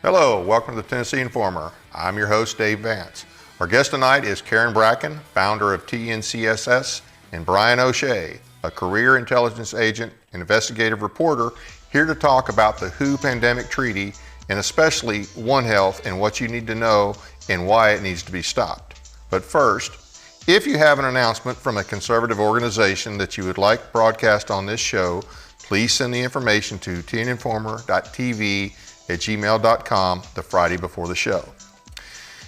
Hello, welcome to the Tennessee Informer. I'm your host, Dave Vance. Our guest tonight is Karen Bracken, founder of TNCSS, and Brian O'Shea, a career intelligence agent and investigative reporter, here to talk about the WHO pandemic treaty and especially One Health and what you need to know and why it needs to be stopped. But first, if you have an announcement from a conservative organization that you would like broadcast on this show, please send the information to tninformer.tv@gmail.com the Friday before the show.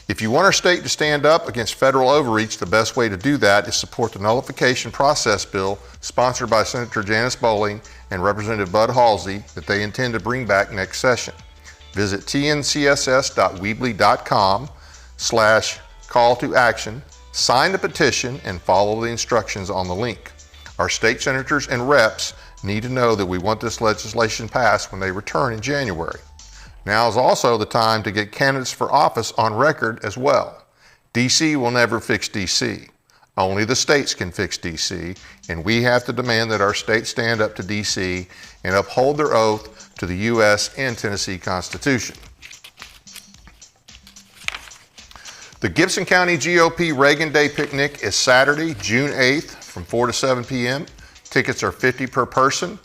If you want our state to stand up against federal overreach, the best way to do that is support the nullification process bill sponsored by Senator Janice Bowling and Representative Bud Halsey that they intend to bring back next session. Visit tncss.weebly.com/call to action, sign the petition, and follow the instructions on the link. Our state senators and reps need to know that we want this legislation passed when they return in January. Now is also the time to get candidates for office on record as well. DC will never fix DC. Only the states can fix DC, and we have to demand that our states stand up to DC and uphold their oath to the U.S. and Tennessee Constitution. The Gibson County GOP Reagan Day Picnic is Saturday, June 8th from 4 to 7 p.m. Tickets are $50 per person,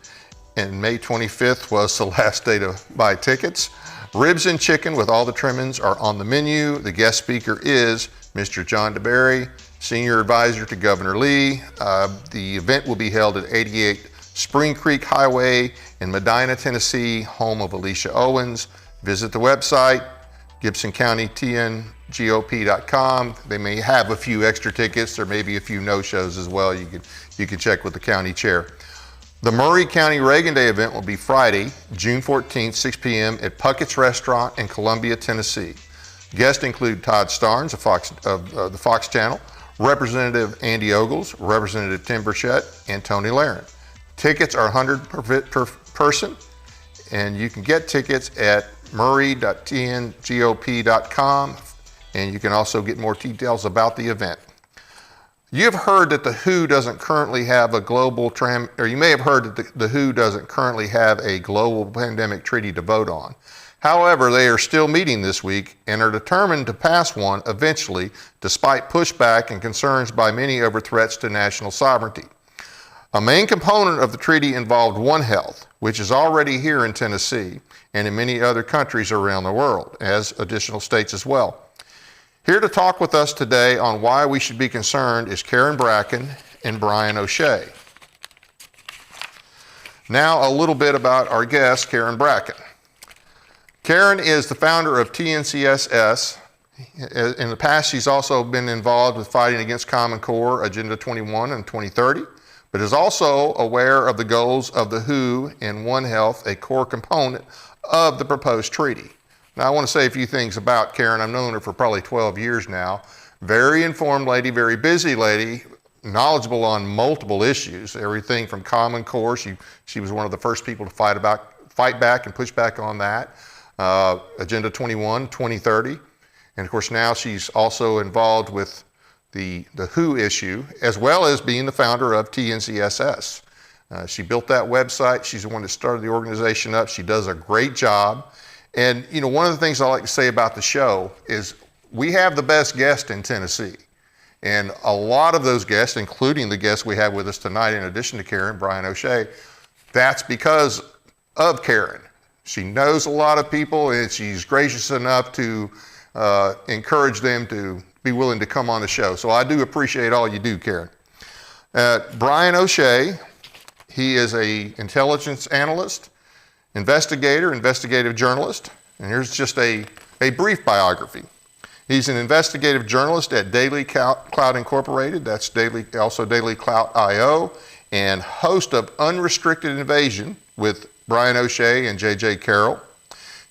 and May 25th was the last day to buy tickets. Ribs and chicken with all the trimmings are on the menu. The guest speaker is Mr. John DeBerry, Senior Advisor to Governor Lee. The event will be held at 88 Spring Creek Highway in Medina, Tennessee, home of Alicia Owens. Visit the website, GibsonCountyTNGOP.com. They may have a few extra tickets. There may be a few no-shows as well. You can check with the county chair. The Maury County Reagan Day event will be Friday, June 14th, 6 p.m. at Puckett's Restaurant in Columbia, Tennessee. Guests include Todd Starnes of the Fox Channel, Representative Andy Ogles, Representative Tim Burchett, and Tony Lahren. Tickets are $100 per person, and you can get tickets at murray.tngop.com, and you can also get more details about the event. You have heard that the WHO doesn't currently have a global you may have heard that the WHO doesn't currently have a global pandemic treaty to vote on. However, they are still meeting this week and are determined to pass one eventually, despite pushback and concerns by many over threats to national sovereignty. A main component of the treaty involved One Health, which is already here in Tennessee and in many other countries around the world, as additional states as well. Here to talk with us today on why we should be concerned is Karen Bracken and Brian O'Shea. Now a little bit about our guest, Karen Bracken. Karen is the founder of TNCSS. In the past, she's also been involved with fighting against Common Core, Agenda 21 and 2030, but is also aware of the goals of the WHO and One Health, a core component of the proposed treaty. Now, I want to say a few things about Karen. I've known her for probably 12 years now. Very informed lady, very busy lady, knowledgeable on multiple issues, everything from Common Core. She was one of the first people to fight back and push back on that. Agenda 21, 2030. And of course, now she's also involved with the WHO issue, as well as being the founder of TNCSS. She built that website. She's the one that started the organization up. She does a great job. And you know, one of the things I like to say about the show is we have the best guest in Tennessee. And a lot of those guests, including the guest we have with us tonight, in addition to Karen, Brian O'Shea, that's because of Karen. She knows a lot of people, and she's gracious enough to encourage them to be willing to come on the show. So I do appreciate all you do, Karen. Brian O'Shea, he is an intelligence analyst, investigator, investigative journalist, and here's just a brief biography. He's an investigative journalist at Daily Clout Incorporated, that's also Daily Clout IO, and host of Unrestricted Invasion with Brian O'Shea and J.J. Carroll.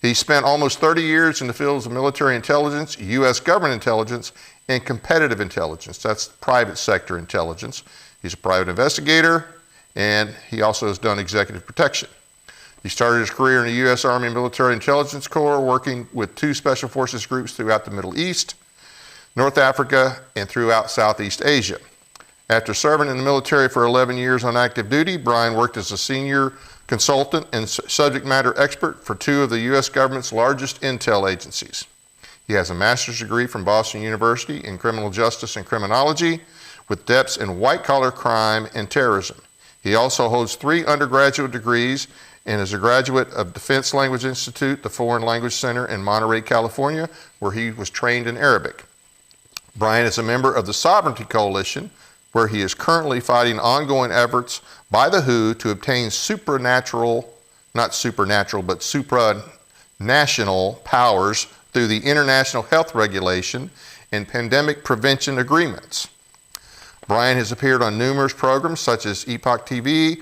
He spent almost 30 years in the fields of military intelligence, U.S. government intelligence, and competitive intelligence. That's private sector intelligence. He's a private investigator, and he also has done executive protection. He started his career in the U.S. Army Military Intelligence Corps, working with 2 special forces groups throughout the Middle East, North Africa, and throughout Southeast Asia. After serving in the military for 11 years on active duty, Brian worked as a senior consultant and subject matter expert for 2 of the U.S. government's largest intel agencies. He has a master's degree from Boston University in criminal justice and criminology with depths in white-collar crime and terrorism. He also holds 3 undergraduate degrees and is a graduate of Defense Language Institute, the Foreign Language Center in Monterey, California, where he was trained in Arabic. Brian is a member of the Sovereignty Coalition, where he is currently fighting ongoing efforts by the WHO to obtain supranational powers through the International Health Regulation and Pandemic Prevention Agreements. Brian has appeared on numerous programs such as Epoch TV,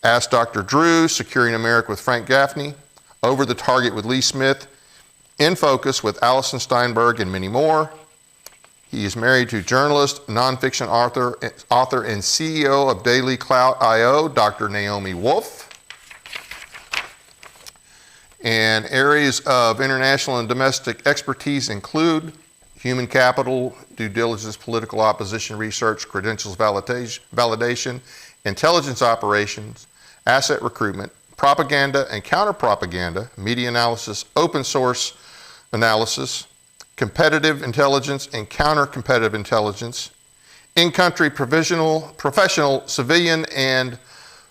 Ask Dr. Drew, Securing America with Frank Gaffney, Over the Target with Lee Smith, In Focus with Allison Steinberg, and many more. He is married to journalist, nonfiction author, and CEO of Daily Clout.io, Dr. Naomi Wolf. And areas of international and domestic expertise include human capital, due diligence, political opposition research, credentials validation, intelligence operations, asset recruitment, propaganda and counter-propaganda, media analysis, open source analysis, competitive intelligence and counter-competitive intelligence, in-country professional, civilian, and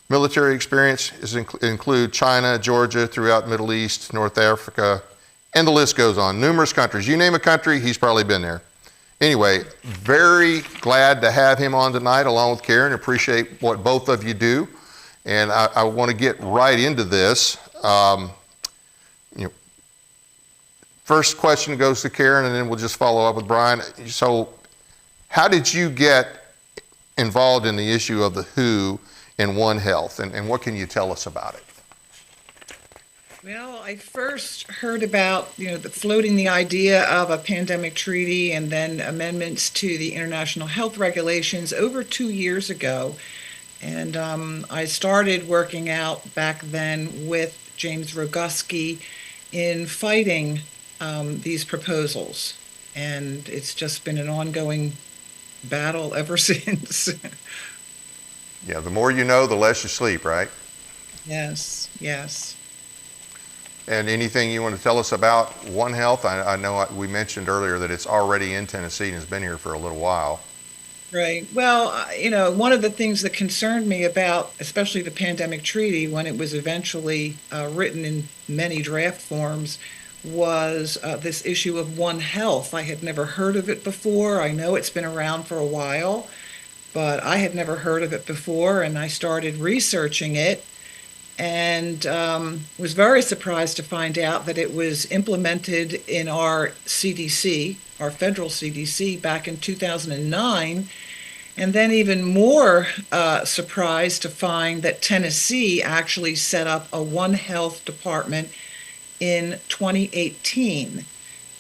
military experience include China, Georgia, throughout Middle East, North Africa, and the list goes on. Numerous countries. You name a country, he's probably been there. Anyway, very glad to have him on tonight along with Karen. Appreciate what both of you do. And I want to get right into this. First question goes to Karen, and then we'll just follow up with Brian. So how did you get involved in the issue of the WHO and One Health, and what can you tell us about it? Well, I first heard about, floating the idea of a pandemic treaty and then amendments to the international health regulations over 2 years ago. And I started working out back then with James Roguski in fighting these proposals. And it's just been an ongoing battle ever since. Yeah, the more you know, the less you sleep, right? Yes, yes. And anything you want to tell us about One Health? I know we mentioned earlier that it's already in Tennessee and has been here for a little while. Right. Well, one of the things that concerned me about, especially the pandemic treaty, when it was eventually written in many draft forms, was this issue of One Health. I had never heard of it before. I know it's been around for a while, but I had never heard of it before, and I started researching it and was very surprised to find out that it was implemented in our CDC, our federal CDC, back in 2009, and then even more surprised to find that Tennessee actually set up a One Health department in 2018.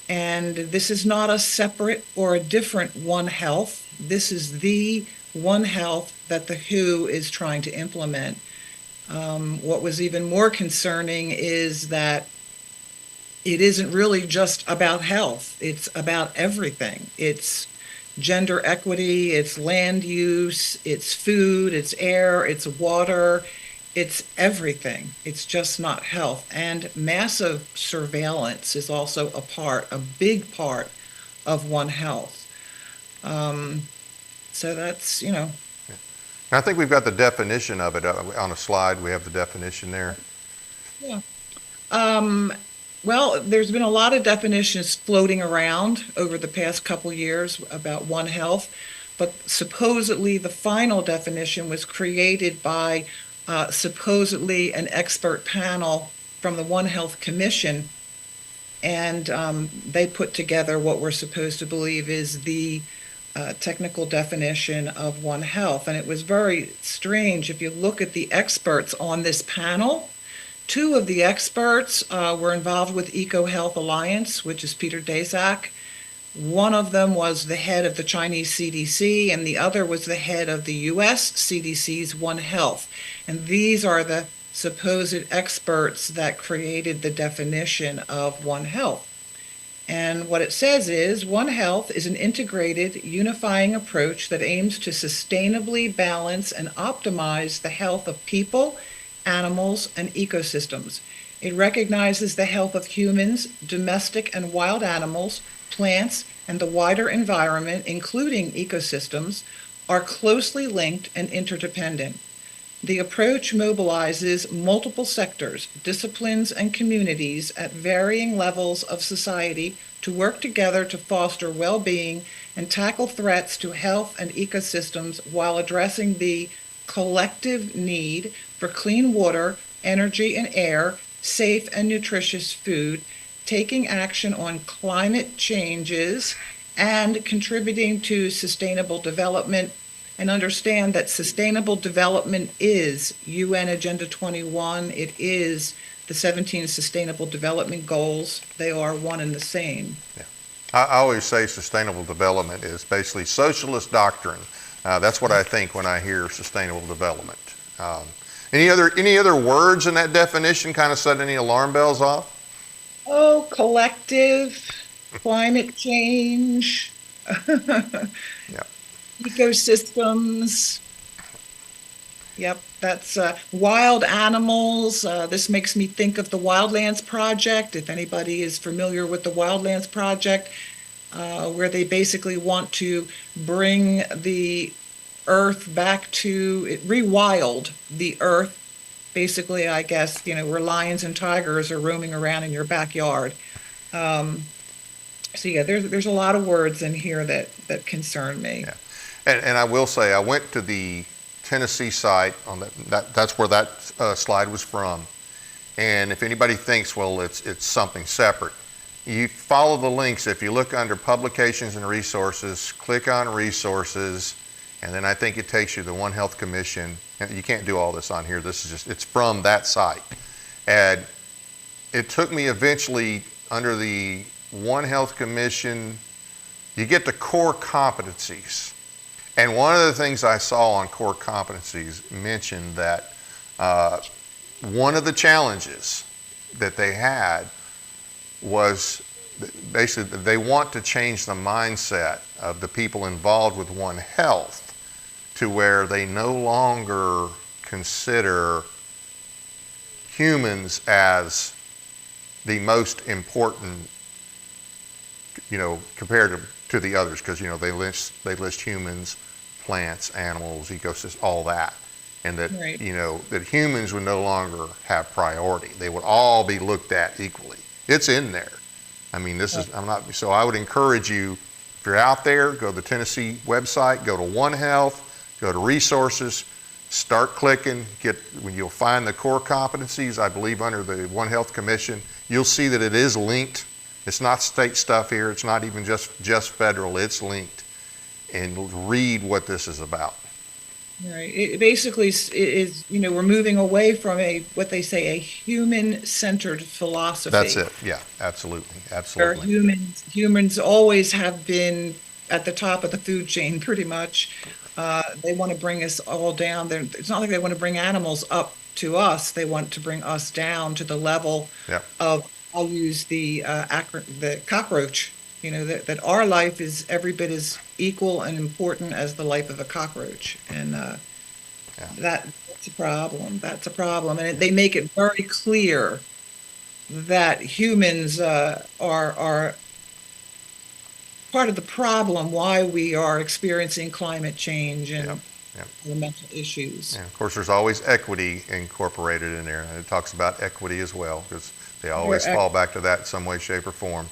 And this is not a separate or a different One Health. This is the One Health that the WHO is trying to implement. What was even more concerning is that it isn't really just about health. It's about everything. It's gender equity, it's land use, it's food, it's air, it's water, it's everything. It's just not health. And massive surveillance is also a big part of One Health. So that's, I think we've got the definition of it on a slide. We have the definition there. Yeah. Well, there's been a lot of definitions floating around over the past couple years about One Health, but supposedly the final definition was created by supposedly an expert panel from the One Health Commission, and they put together what we're supposed to believe is the technical definition of One Health. And it was very strange. If you look at the experts on this panel, 2 of the experts were involved with EcoHealth Alliance, which is Peter Daszak. One of them was the head of the Chinese CDC, and the other was the head of the US CDC's One Health. And these are the supposed experts that created the definition of One Health. And what it says is, One Health is an integrated, unifying approach that aims to sustainably balance and optimize the health of people animals, and ecosystems. It recognizes the health of humans, domestic and wild animals, plants, and the wider environment, including ecosystems, are closely linked and interdependent. The approach mobilizes multiple sectors, disciplines, and communities at varying levels of society to work together to foster well-being and tackle threats to health and ecosystems while addressing the collective need for clean water, energy and air, safe and nutritious food, taking action on climate changes, and contributing to sustainable development. And understand that sustainable development is UN Agenda 21. It is the 17 Sustainable Development Goals. They are one and the same. Yeah. I always say sustainable development is basically socialist doctrine. That's what I think when I hear sustainable development. Any other words in that definition kind of set any alarm bells off? Oh, collective, climate change. Yeah. Ecosystems. Yep, that's wild animals. This makes me think of the Wildlands Project. If anybody is familiar with the Wildlands Project, where they basically want to bring the earth back to, it rewild the earth. Basically, I guess, where lions and tigers are roaming around in your backyard. So yeah, there's a lot of words in here that concern me. Yeah. And I will say, I went to the Tennessee site on that's where that slide was from. And if anybody thinks, well, it's something separate, you follow the links. If you look under publications and resources, click on resources, and then I think it takes you to the One Health Commission. And you can't do all this on here. This is it's from that site. And it took me eventually under the One Health Commission, you get to core competencies. And one of the things I saw on core competencies mentioned that one of the challenges that they had was basically they want to change the mindset of the people involved with One Health to where they no longer consider humans as the most important, compared to the others, because they list humans, plants, animals, ecosystems, all that, and that Right. That humans would no longer have priority. They would all be looked at equally. It's in there. I mean, so I would encourage you, if you're out there, go to the Tennessee website, go to One Health, go to resources, start clicking, when you'll find the core competencies, I believe under the One Health Commission, you'll see that it is linked. It's not state stuff here. It's not even just federal. It's linked. And read what this is about. Right. It basically is, we're moving away from what they say, a human-centered philosophy. That's it. Yeah, absolutely. Where Absolutely. humans always have been at the top of the food chain, pretty much. They want to bring us all down. It's not like they want to bring animals up to us. They want to bring us down to the level Yeah. of, I'll use the cockroach. That our life is every bit as equal and important as the life of a cockroach, and that's a problem. That's a problem, and they make it very clear that humans are part of the problem. Why we are experiencing climate change and Yep. Yep. the mental issues. And of course, there's always equity incorporated in there, and it talks about equity as well, because they always fall back to that in some way, shape, or form.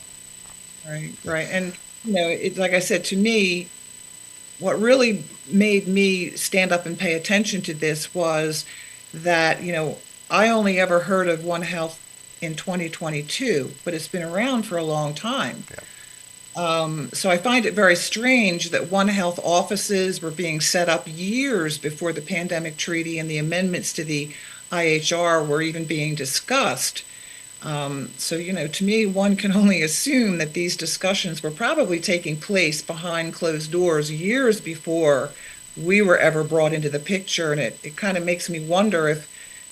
Right, right. And, it's like I said, to me, what really made me stand up and pay attention to this was that, I only ever heard of One Health in 2022, but it's been around for a long time. Yeah. So I find it very strange that One Health offices were being set up years before the pandemic treaty and the amendments to the IHR were even being discussed. So, to me, one can only assume that these discussions were probably taking place behind closed doors years before we were ever brought into the picture. And it kind of makes me wonder if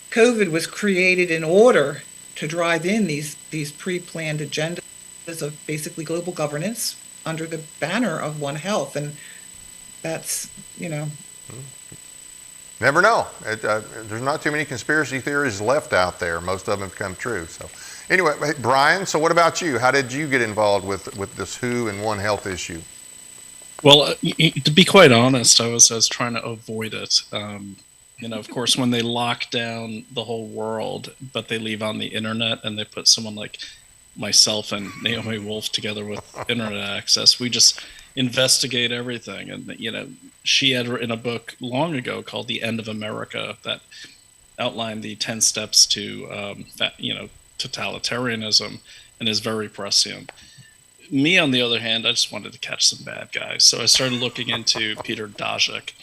COVID was created in order to drive in these pre-planned agendas of basically global governance under the banner of One Health. And that's. Never know. There's not too many conspiracy theories left out there. Most of them have come true. So, anyway, hey, Brian. So, what about you? How did you get involved with this WHO and One Health issue? Well, to be quite honest, I was trying to avoid it. Of course, when they lock down the whole world, but they leave on the internet and they put someone like myself and Naomi Wolf together with internet access, we just investigate everything. And she had written a book long ago called "The End of America" that outlined the 10 steps to totalitarianism, and is very prescient. Me, on the other hand, I just wanted to catch some bad guys. So I started looking into Peter Daszak.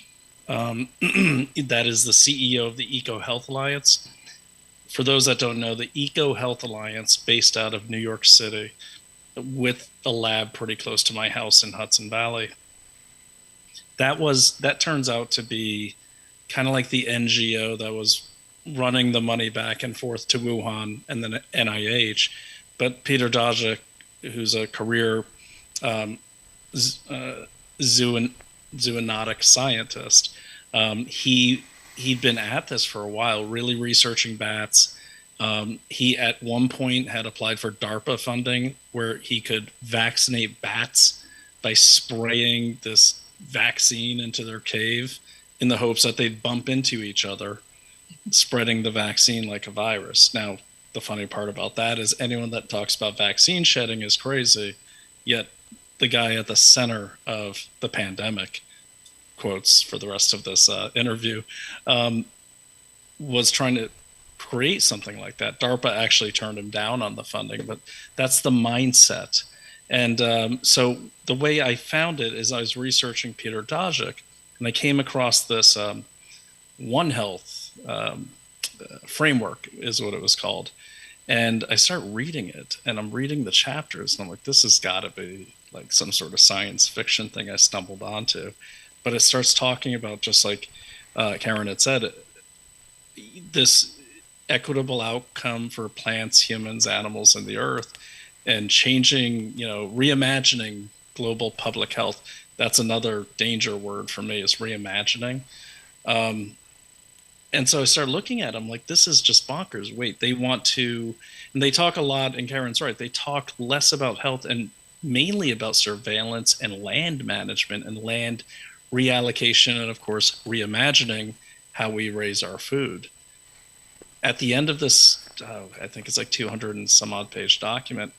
That is the CEO of the EcoHealth Alliance. For those that don't know, the EcoHealth Alliance, based out of New York City, with a lab pretty close to my house in Hudson Valley. That turns out to be kind of like the NGO that was running the money back and forth to Wuhan and then NIH. But Peter Daszak, who's a career zoonotic scientist, he'd been at this for a while, really researching bats. He at one point had applied for DARPA funding where he could vaccinate bats by spraying this vaccine into their cave in the hopes that they'd bump into each other, spreading the vaccine like a virus. Now, the funny part about that is anyone that talks about vaccine shedding is crazy, yet the guy at the center of the pandemic, quotes for the rest of this interview, was trying to create something like that. DARPA actually turned him down on the funding, but that's the mindset. And so the way I found it is I was researching Peter Daszak, and I came across this One Health framework is what it was called. And I start reading it, and I'm reading the chapters, and I'm like, this has got to be like some sort of science fiction thing I stumbled onto. But it starts talking about, just like Karen had said, this equitable outcome for plants, humans, animals, and the earth, and changing, reimagining global public health. That's another danger word for me, is reimagining. And so I started looking at them like, this is just bonkers. Wait, they want to, and they talk a lot, and Karen's right, they talk less about health and mainly about surveillance and land management and land reallocation, and of course, reimagining how we raise our food. At the end of this, I think it's like 200 and some odd page document,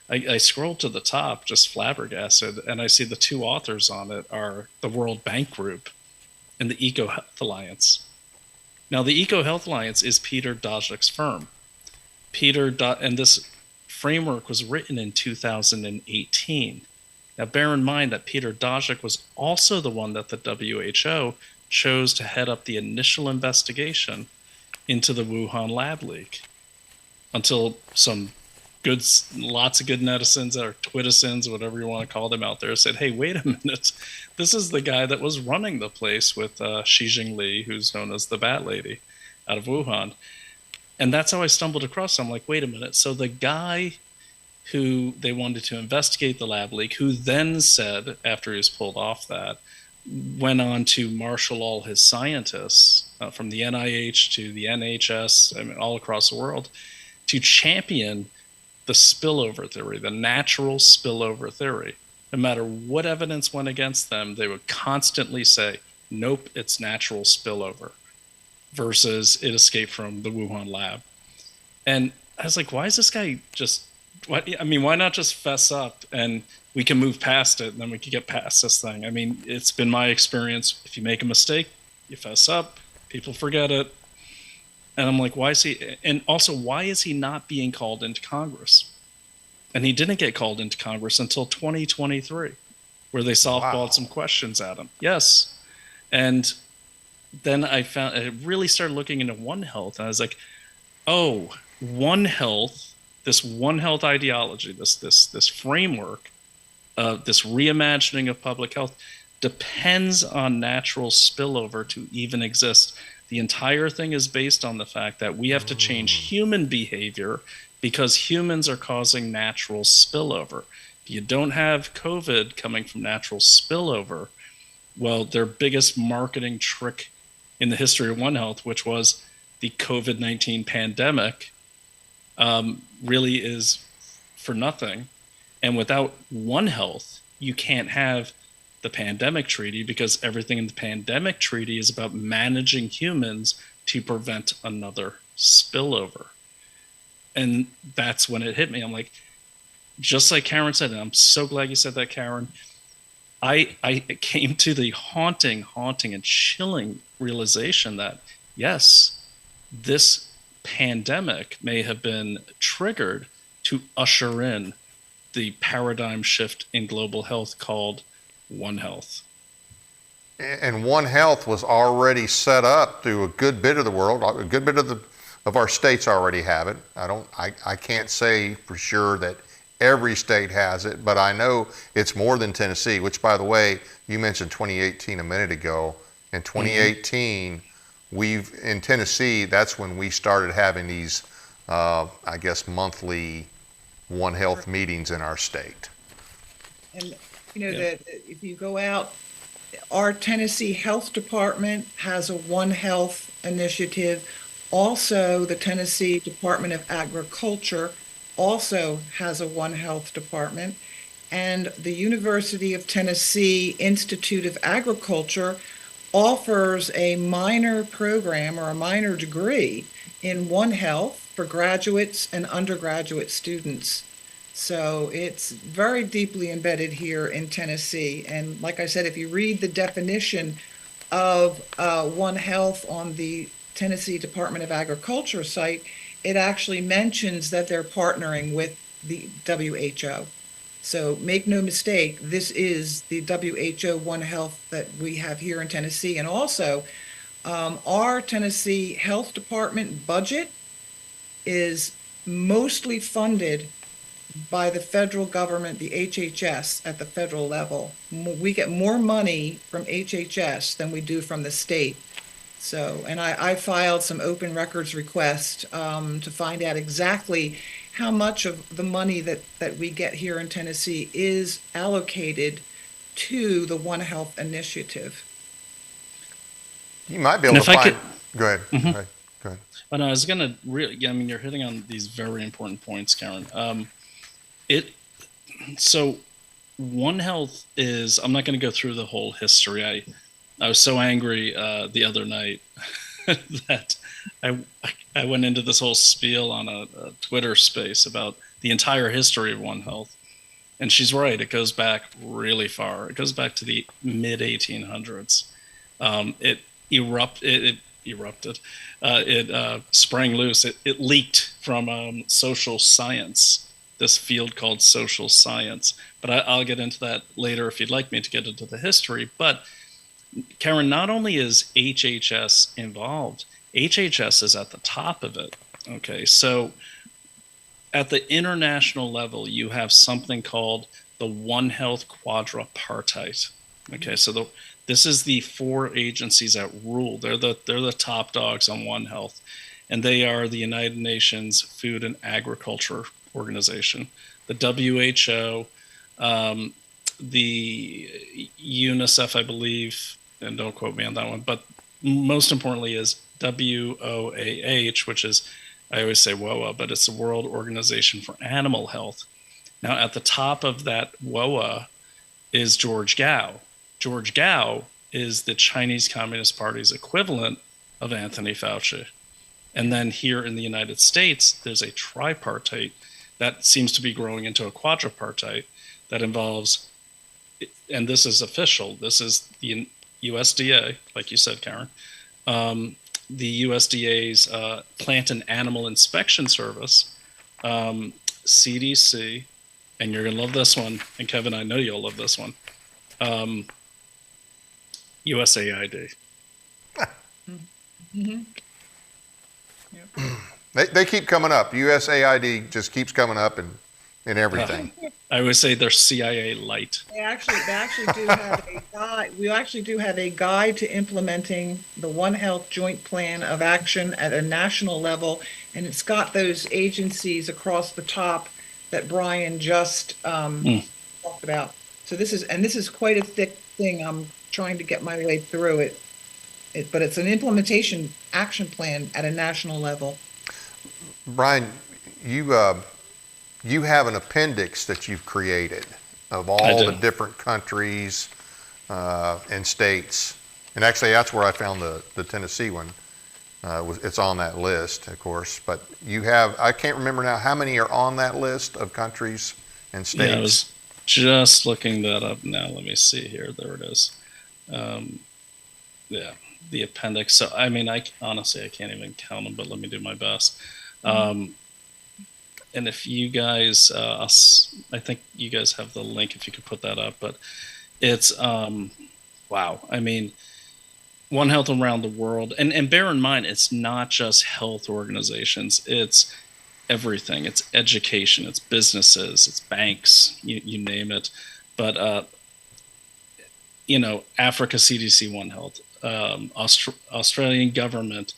I scrolled to the top, just flabbergasted, and I see the two authors on it are the World Bank Group and the EcoHealth Alliance. Now, the EcoHealth Alliance is Peter Daszak's firm. And this framework was written in 2018. Now, bear in mind that Peter Daszak was also the one that the WHO chose to head up the initial investigation into the Wuhan lab leak, until lots of good netizens or Twitizens, whatever you want to call them out there, said, hey, wait a minute. This is the guy that was running the place with Xi Jinping, who's known as the Bat Lady, out of Wuhan. And that's how I stumbled across him. I'm like, wait a minute. So the guy who they wanted to investigate the lab leak, who then said, after he was pulled off that, went on to marshal all his scientists from the NIH to the NHS, I mean, all across the world, to champion the spillover theory, the natural spillover theory. No matter what evidence went against them, they would constantly say, nope, it's natural spillover, versus it escaped from the Wuhan lab. And I was like, why is this guy why not just fess up and we can move past it, and then we can get past this thing? I mean, it's been my experience. If you make a mistake, you fess up, people forget it. And I'm like, why is he not being called into Congress? And he didn't get called into Congress until 2023, where they softballed some questions at him. Yes. And then I really started looking into One Health, and I was like, oh, One Health, this One Health ideology, this framework, this reimagining of public health depends on natural spillover to even exist. The entire thing is based on the fact that we have to change human behavior because humans are causing natural spillover. If you don't have COVID coming from natural spillover, well, their biggest marketing trick in the history of One Health, which was the COVID-19 pandemic, really is for nothing. And without One Health, you can't have the pandemic treaty, because everything in the pandemic treaty is about managing humans to prevent another spillover. And that's when it hit me. I'm like, just like Karen said, and I'm so glad you said that, Karen, I came to the haunting and chilling realization that, yes, this pandemic may have been triggered to usher in the paradigm shift in global health called One Health. And One Health was already set up through a good bit of the world. A good bit of our states already have it. I can't say for sure that every state has it, but I know it's more than Tennessee, which, by the way, you mentioned 2018 a minute ago. In 2018, in Tennessee, that's when we started having these, I guess, monthly One Health meetings in our state. And that if you go out, our Tennessee Health Department has a One Health initiative. Also, the Tennessee Department of Agriculture also has a One Health department. And the University of Tennessee Institute of Agriculture offers a minor program or a minor degree in One Health for graduates and undergraduate students. So it's very deeply embedded here in Tennessee. And like I said, if you read the definition of One Health on the Tennessee Department of Agriculture site, it actually mentions that they're partnering with the WHO. So make no mistake, this is the WHO One Health that we have here in Tennessee. And also, our Tennessee Health Department budget is mostly funded by the federal government, the HHS, at the federal level. We get more money from HHS than we do from the state. So, and I filed some open records requests to find out exactly how much of the money that we get here in Tennessee is allocated to the One Health initiative. You might be able to find. Go ahead. Mm-hmm. Go ahead. But I was going to really, I mean, you're hitting on these very important points, Karen. So One Health is, I'm not going to go through the whole history. I was so angry the other night that I went into this whole spiel on a Twitter space about the entire history of One Health. And she's right. It goes back really far. It goes back to the mid 1800s. It erupted. It sprang loose. It leaked from social science, this field called social science. But I'll get into that later if you'd like me to get into the history. But Karen, not only is HHS involved, HHS is at the top of it. Okay, so at the international level, you have something called the One Health quadripartite. Okay, so this is the four agencies that rule. They're the top dogs on One Health, and they are the United Nations Food and Agriculture Organization, the WHO, the UNICEF, I believe, and don't quote me on that one, but most importantly is WOAH, which is, I always say WOA, but it's the World Organization for Animal Health. Now, at the top of that WOA is George Gao. George Gao is the Chinese Communist Party's equivalent of Anthony Fauci. And then here in the United States, there's a tripartite that seems to be growing into a quadripartite that involves, and this is official, this is the USDA, like you said, Karen, the USDA's Plant and Animal Inspection Service, CDC, and you're going to love this one, and Kevin, I know you'll love this one, USAID. Mm-hmm. Yep. They keep coming up. USAID just keeps coming up in everything. I always say they're CIA light. They actually do have a guide. We actually do have a guide to implementing the One Health Joint Plan of Action at a national level, and it's got those agencies across the top that Brian just talked about. So this is quite a thick thing. I'm trying to get my way through it. but it's an implementation action plan at a national level. Brian, you you have an appendix that you've created of I all the do. different countries and states, and actually that's where I found the Tennessee one. It's on that list, of course, but you have, I can't remember now, how many are on that list of countries and states? Yeah, I was just looking that up now. Let me see here. There it is. Yeah, the appendix. So, I mean, honestly, I can't even count them, but let me do my best. And if you guys, I think you guys have the link if you could put that up, but it's, wow. I mean, One Health around the world, and bear in mind, it's not just health organizations, it's everything. It's education, it's businesses, it's banks, you name it. But, Africa CDC One Health, Australian government,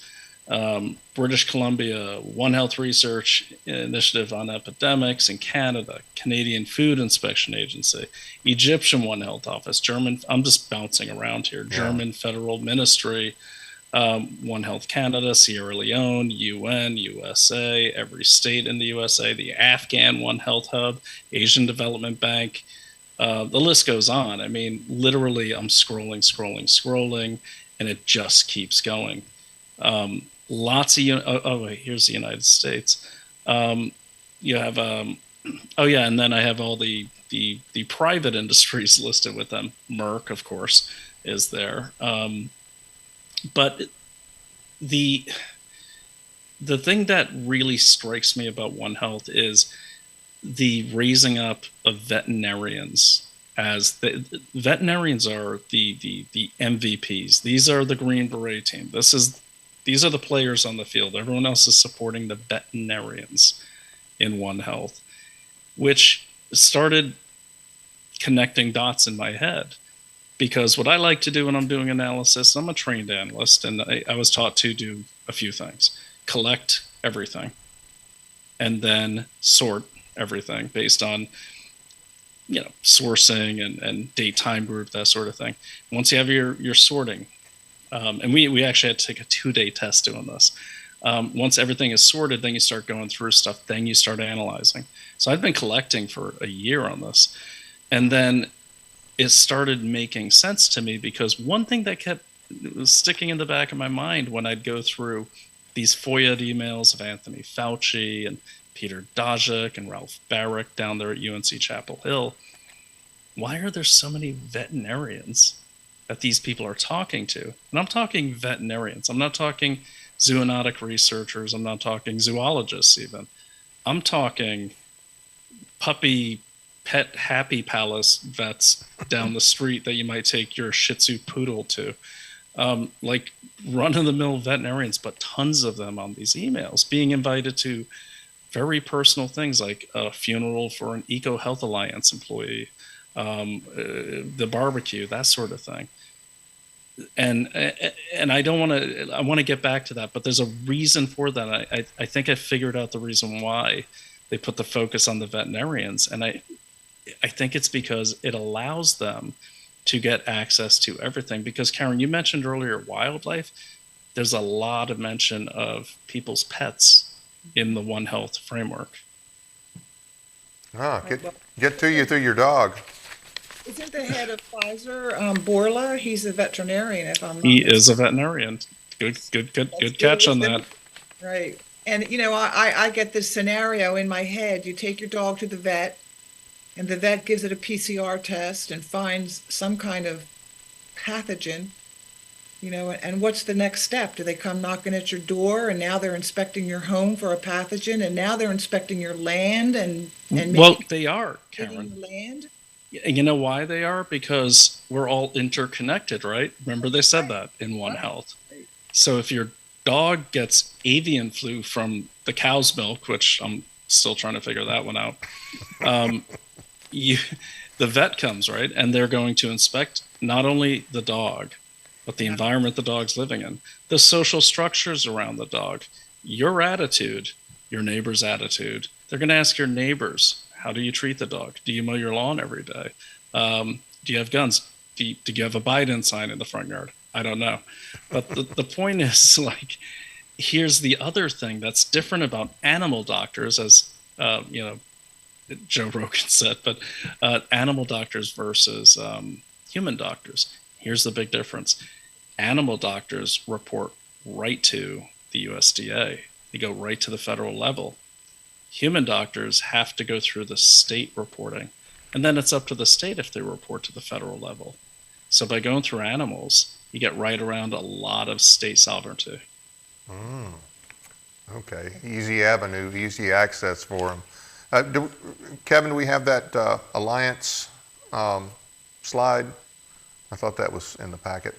British Columbia One Health Research Initiative on Epidemics in Canada, Canadian Food Inspection Agency, Egyptian One Health Office, German, I'm just bouncing around here, German Federal Ministry, One Health Canada, Sierra Leone, UN, USA, every state in the USA, the Afghan One Health Hub, Asian Development Bank. The list goes on. I mean, literally, I'm scrolling, and it just keeps going. Lots of, wait, here's the United States. You have, oh yeah, and then I have all the private industries listed with them. Merck, of course, is there. But the thing that really strikes me about One Health is the raising up of veterinarians, as the veterinarians are the MVPs. These are the Green Beret team. These are the players on the field. Everyone else is supporting the veterinarians in One Health, which started connecting dots in my head. Because what I like to do when I'm doing analysis, I'm a trained analyst, and I was taught to do a few things: collect everything, and then sort everything based on sourcing and date, time group, that sort of thing. Once you have your sorting, and we actually had to take a 2-day test doing this. Once everything is sorted, then you start going through stuff, then you start analyzing. So I've been collecting for a year on this, and then it started making sense to me, because one thing that kept sticking in the back of my mind when I'd go through these FOIA emails of Anthony Fauci and Peter Daszak and Ralph Barrick down there at UNC Chapel Hill, why are there so many veterinarians that these people are talking to? And I'm talking veterinarians. I'm not talking zoonotic researchers. I'm not talking zoologists even. I'm talking puppy pet happy palace vets down the street that you might take your Shih Tzu poodle to. Like run-of-the-mill veterinarians, but tons of them on these emails, being invited to very personal things like a funeral for an EcoHealth Alliance employee, the barbecue, that sort of thing. And I don't want to, I want to get back to that, but there's a reason for that. I think I figured out the reason why they put the focus on the veterinarians. And I think it's because it allows them to get access to everything. Because Karen, you mentioned earlier wildlife. There's a lot of mention of people's pets in the One Health framework. Get to you through your dog. Isn't the head of Pfizer, Borla? He's a veterinarian, if I'm not He mistaken. is a veterinarian. Good catch on that. Right. And, I get this scenario in my head. You take your dog to the vet, and the vet gives it a PCR test and finds some kind of pathogen, and what's the next step? Do they come knocking at your door, and now they're inspecting your home for a pathogen, and now they're inspecting your land and well, they are, taking Karen. your land? And you know why they are? Because we're all interconnected, right? Remember they said that in One Health. So if your dog gets avian flu from the cow's milk, which I'm still trying to figure that one out, the vet comes, right? And they're going to inspect not only the dog, but the environment the dog's living in, the social structures around the dog, your attitude, your neighbor's attitude. They're going to ask your neighbors, how do you treat the dog? Do you mow your lawn every day? Do you have guns? Do you have a Biden sign in the front yard? I don't know. But the point is, like, here's the other thing that's different about animal doctors, as Joe Rogan said, but animal doctors versus human doctors. Here's the big difference. Animal doctors report right to the USDA. They go right to the federal level. Human doctors have to go through the state reporting, and then it's up to the state if they report to the federal level. So by going through animals, you get right around a lot of state sovereignty. Okay, easy avenue, easy access for them. Kevin, do we have that Alliance slide? I thought that was in the packet.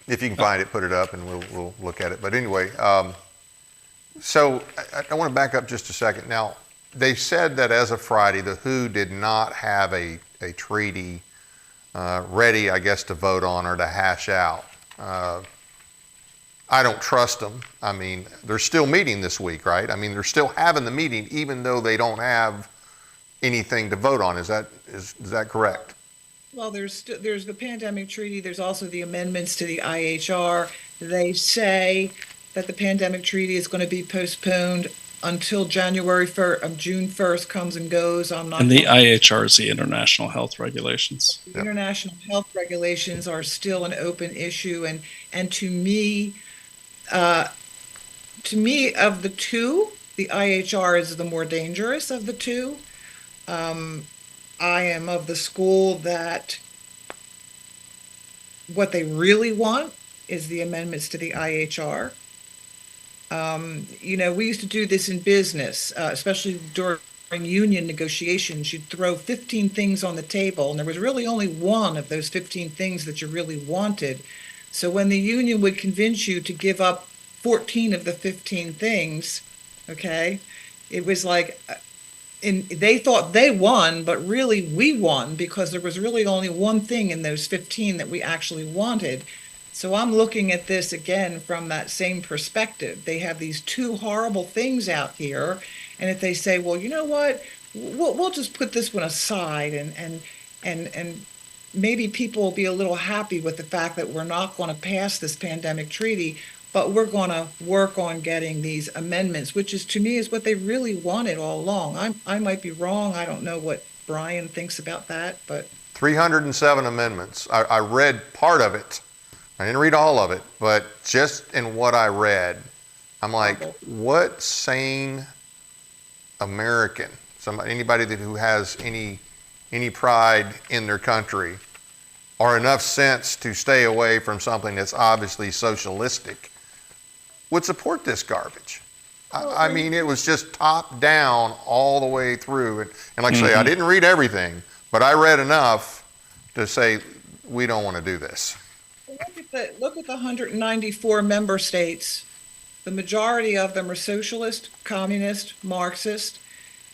If you can find it, put it up and we'll look at it. But anyway, so I want to back up just a second. Now, they said that as of Friday, the WHO did not have a treaty ready, I guess, to vote on or to hash out. I don't trust them. I mean, they're still meeting this week, right? I mean, they're still having the meeting even though they don't have anything to vote on. Is that correct? Well, there's the pandemic treaty. There's also the amendments to the IHR. They say that the pandemic treaty is going to be postponed until June 1st comes and goes. I'm not. And the IHR is the International Health Regulations. The international health regulations are still an open issue, and to me, of the two, the IHR is the more dangerous of the two. I am of the school that what they really want is the amendments to the IHR. We used to do this in business, especially during union negotiations. You'd throw 15 things on the table, and there was really only one of those 15 things that you really wanted. So when the union would convince you to give up 14 of the 15 things, okay, it was like, and they thought they won, but really we won because there was really only one thing in those 15 that we actually wanted. So I'm looking at this again from that same perspective. They have these two horrible things out here, and if they say, well, you know what, we'll just put this one aside, and maybe people will be a little happy with the fact that we're not going to pass this pandemic treaty, but we're going to work on getting these amendments, which is, to me, is what they really wanted all along. I might be wrong. I don't know what Brian thinks about that, but 307 amendments. I read part of it. I didn't read all of it, but just in what I read, I'm like, what sane American, anybody who has any pride in their country, or enough sense to stay away from something that's obviously socialistic, would support this garbage? I mean, it was just top down all the way through. And like I say, I didn't read everything, but I read enough to say, we don't want to do this. Look at the 194 member states. The majority of them are socialist, communist, Marxist.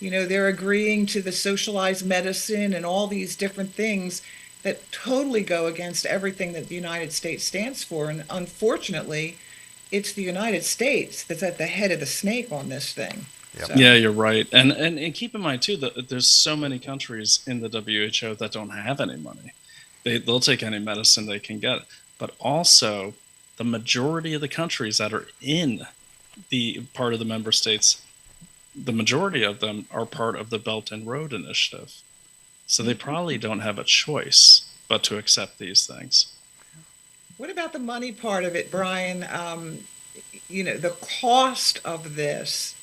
They're agreeing to the socialized medicine and all these different things that totally go against everything that the United States stands for. And unfortunately, it's the United States that's at the head of the snake on this thing. Yep. So. Yeah, you're right. And keep in mind, too, that there's so many countries in the WHO that don't have any money. They'll take any medicine they can get. But also, the majority of the countries that are in the part of the member states, the majority of them are part of the Belt and Road Initiative. So they probably don't have a choice but to accept these things. What about the money part of it, Brian? The cost of this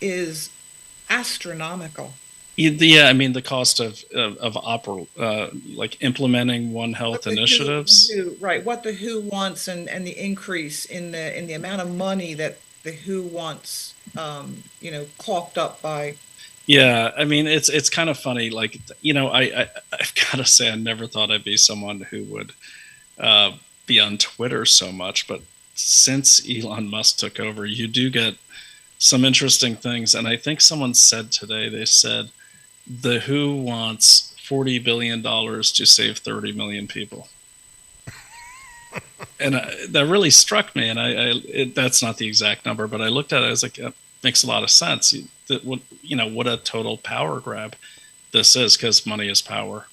is astronomical. Yeah, I mean the cost of like implementing One Health initiatives. Right, what the WHO wants and the increase in the amount of money that the WHO wants, coughed up by. Yeah, I mean it's kind of funny. Like I've got to say I never thought I'd be someone who would be on Twitter so much, but since Elon Musk took over, you do get some interesting things. And I think someone said today, they said the WHO wants $40 billion to save 30 million people. And that really struck me. And that's not the exact number, but I looked at it, I was like, it makes a lot of sense. What a total power grab this is, because money is power.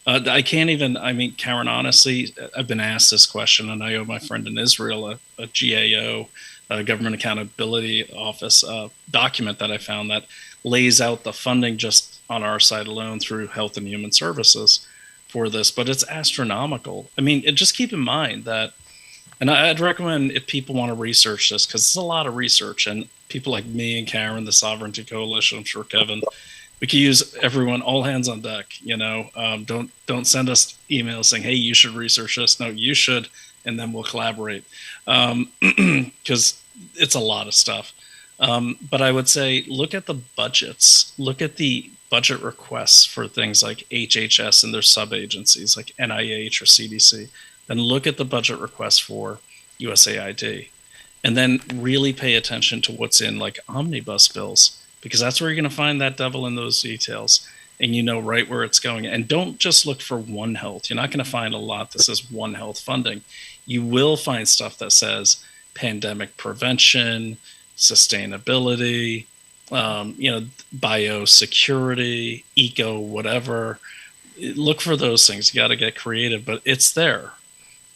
I can't even, I mean, Karen, honestly, I've been asked this question, and I owe my friend in Israel a GAO, a Government Accountability Office document that I found that lays out the funding just on our side alone through Health and Human Services for this, but it's astronomical. I mean, just keep in mind that, and I'd recommend if people want to research this, because it's a lot of research, and people like me and Karen, the Sovereignty Coalition, I'm sure Kevin, we could use everyone, all hands on deck. Don't send us emails saying, hey, you should research this. No, you should, and then we'll collaborate, because it's a lot of stuff. But I would say look at the budgets, look at the budget requests for things like HHS and their sub agencies like NIH or CDC, then look at the budget requests for USAID, and then really pay attention to what's in like omnibus bills, because that's where you're going to find that devil in those details, and you know right where it's going. And don't just look for One Health. You're not going to find a lot that says One Health funding. You will find stuff that says pandemic prevention, sustainability, biosecurity, eco, whatever. Look for those things. You got to get creative, but it's there.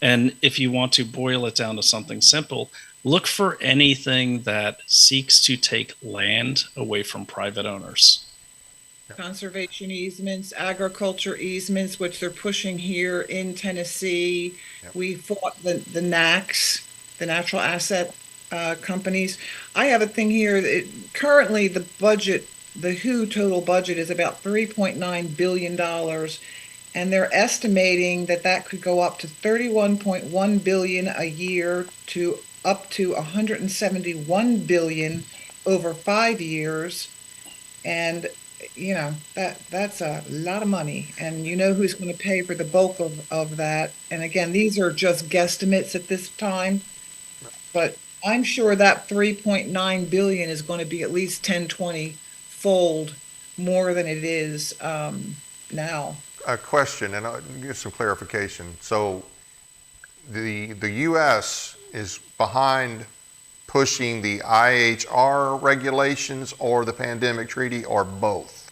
And if you want to boil it down to something simple, look for anything that seeks to take land away from private owners. Conservation easements, agriculture easements, which they're pushing here in Tennessee. Yep. We fought the NACs, the natural asset companies. I have a thing here. Currently, the budget, the WHO total budget is about $3.9 billion. And they're estimating that could go up to $31.1 billion a year to up to $171 billion over 5 years. And that's a lot of money, and who's going to pay for the bulk of that. And again, these are just guesstimates at this time, but I'm sure that 3.9 billion is going to be at least 10-20 fold more than it is now. A question, and I'll give some clarification. So the U.S. is behind pushing the IHR regulations or the pandemic treaty, or both?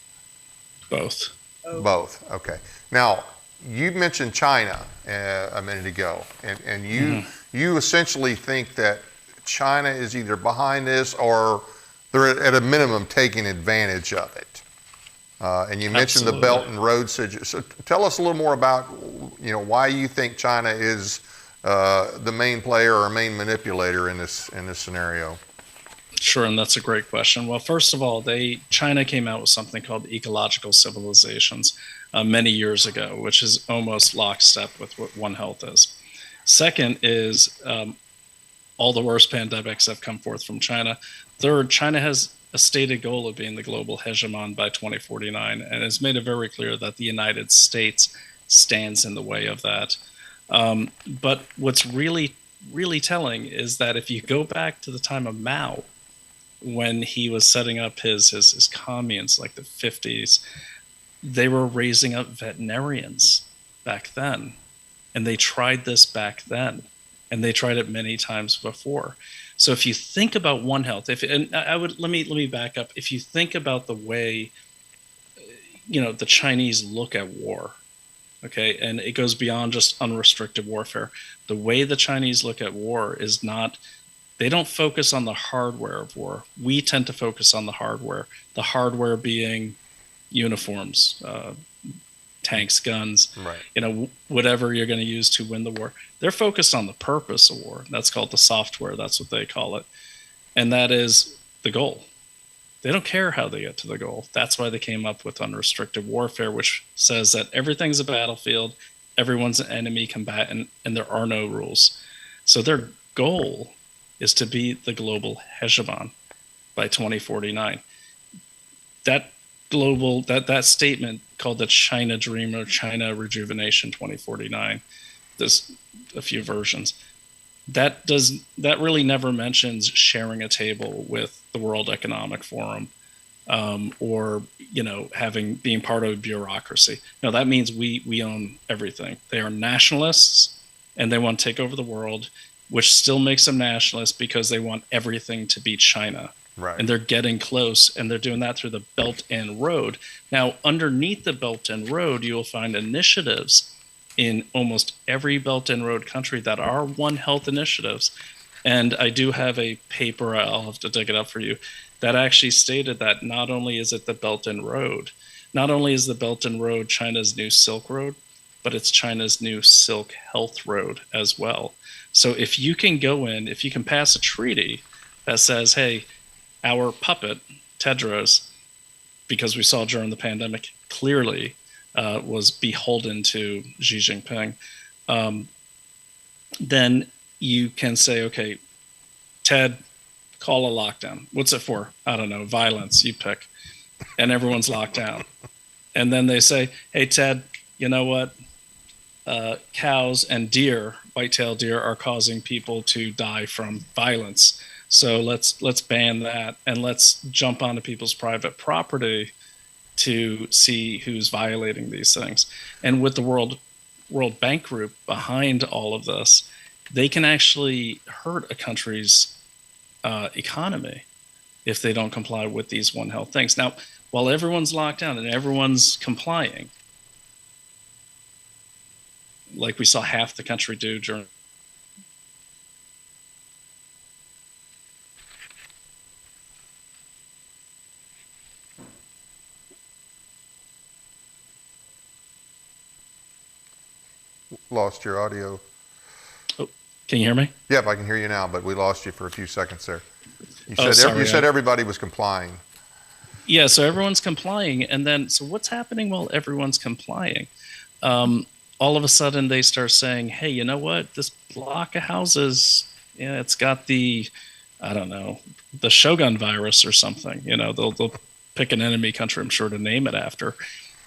Both. Both. Okay. Now, you mentioned China a minute ago, and you essentially think that China is either behind this or they're at a minimum taking advantage of it. And you mentioned Absolutely. The Belt and Road. So tell us a little more about why you think China is the main player or main manipulator in this scenario. Sure, and that's a great question. Well, first of all, China came out with something called ecological civilizations many years ago, which is almost lockstep with what One Health is. Second is all the worst pandemics have come forth from China. Third, China has a stated goal of being the global hegemon by 2049, and has made it very clear that the United States stands in the way of that. But what's really, really telling is that if you go back to the time of Mao, when he was setting up his communes, like the 50s, they were raising up veterinarians back then. And they tried this back then. And they tried it many times before. So if you think about One Health, let me back up. If you think about the way, the Chinese look at war, okay, and it goes beyond just unrestricted warfare. The way the Chinese look at war is not, they don't focus on the hardware of war. We tend to focus on the hardware being uniforms, tanks, guns, right. Whatever you're going to use to win the war. They're focused on the purpose of war. That's called the software. That's what they call it. And that is the goal. They don't care how they get to the goal. That's why they came up with unrestricted warfare, which says that everything's a battlefield, everyone's an enemy combatant, and there are no rules. So their goal is to be the global hegemon by 2049. That statement called the China Dream or China Rejuvenation 2049. There's a few versions. That really never mentions sharing a table with the World Economic Forum, or being part of a bureaucracy. No, that means we own everything. They are nationalists, and they want to take over the world, which still makes them nationalists because they want everything to be China. Right. And they're getting close, and they're doing that through the Belt and Road. Now, underneath the Belt and Road, you will find initiatives in almost every Belt and Road country that are One Health initiatives. And I do have a paper, I'll have to dig it up for you, that actually stated that not only is it the Belt and Road, not only is the Belt and Road China's new Silk Road, but it's China's new Silk Health Road as well. So if you can go in, if you can pass a treaty that says, hey, our puppet, Tedros, because we saw during the pandemic, clearly was beholden to Xi Jinping, then you can say, okay, Ted, call a lockdown. What's it for? I don't know, violence, you pick. And everyone's locked down. And then they say, hey, Ted, you know what? Cows and deer, white-tailed deer, are causing people to die from violence. So let's ban that, and let's jump onto people's private property to see who's violating these things. And with the World Bank Group behind all of this, they can actually hurt a country's economy if they don't comply with these One Health things. Now, while everyone's locked down and everyone's complying, like we saw half the country do during. Lost your audio. Oh, can you hear me? Yep, I can hear you now, but we lost you for a few seconds there. You Sorry, said everybody was complying. Yeah, so everyone's complying, and then so what's happening while everyone's complying? All of a sudden, they start saying, "Hey, you know what? This block of houses, yeah, it's got the, I don't know, the Shogun virus or something. You know, they'll pick an enemy country, I'm sure, to name it after,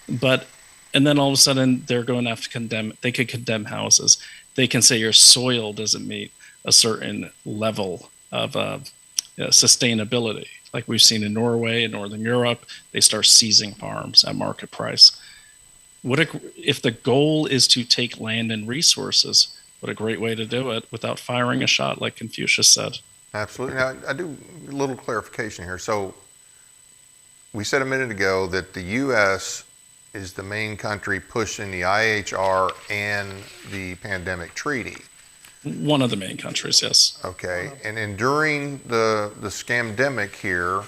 but." And then all of a sudden, they're going to have to condemn. They could condemn houses. They can say your soil doesn't meet a certain level of sustainability, like we've seen in Norway and Northern Europe. They start seizing farms at market price. If the goal is to take land and resources? What a great way to do it without firing a shot, like Confucius said. Absolutely. Now, I do a little clarification here. So we said a minute ago that the U.S. is the main country pushing the IHR and the pandemic treaty. One of the main countries, yes. Okay, and then during the scamdemic here,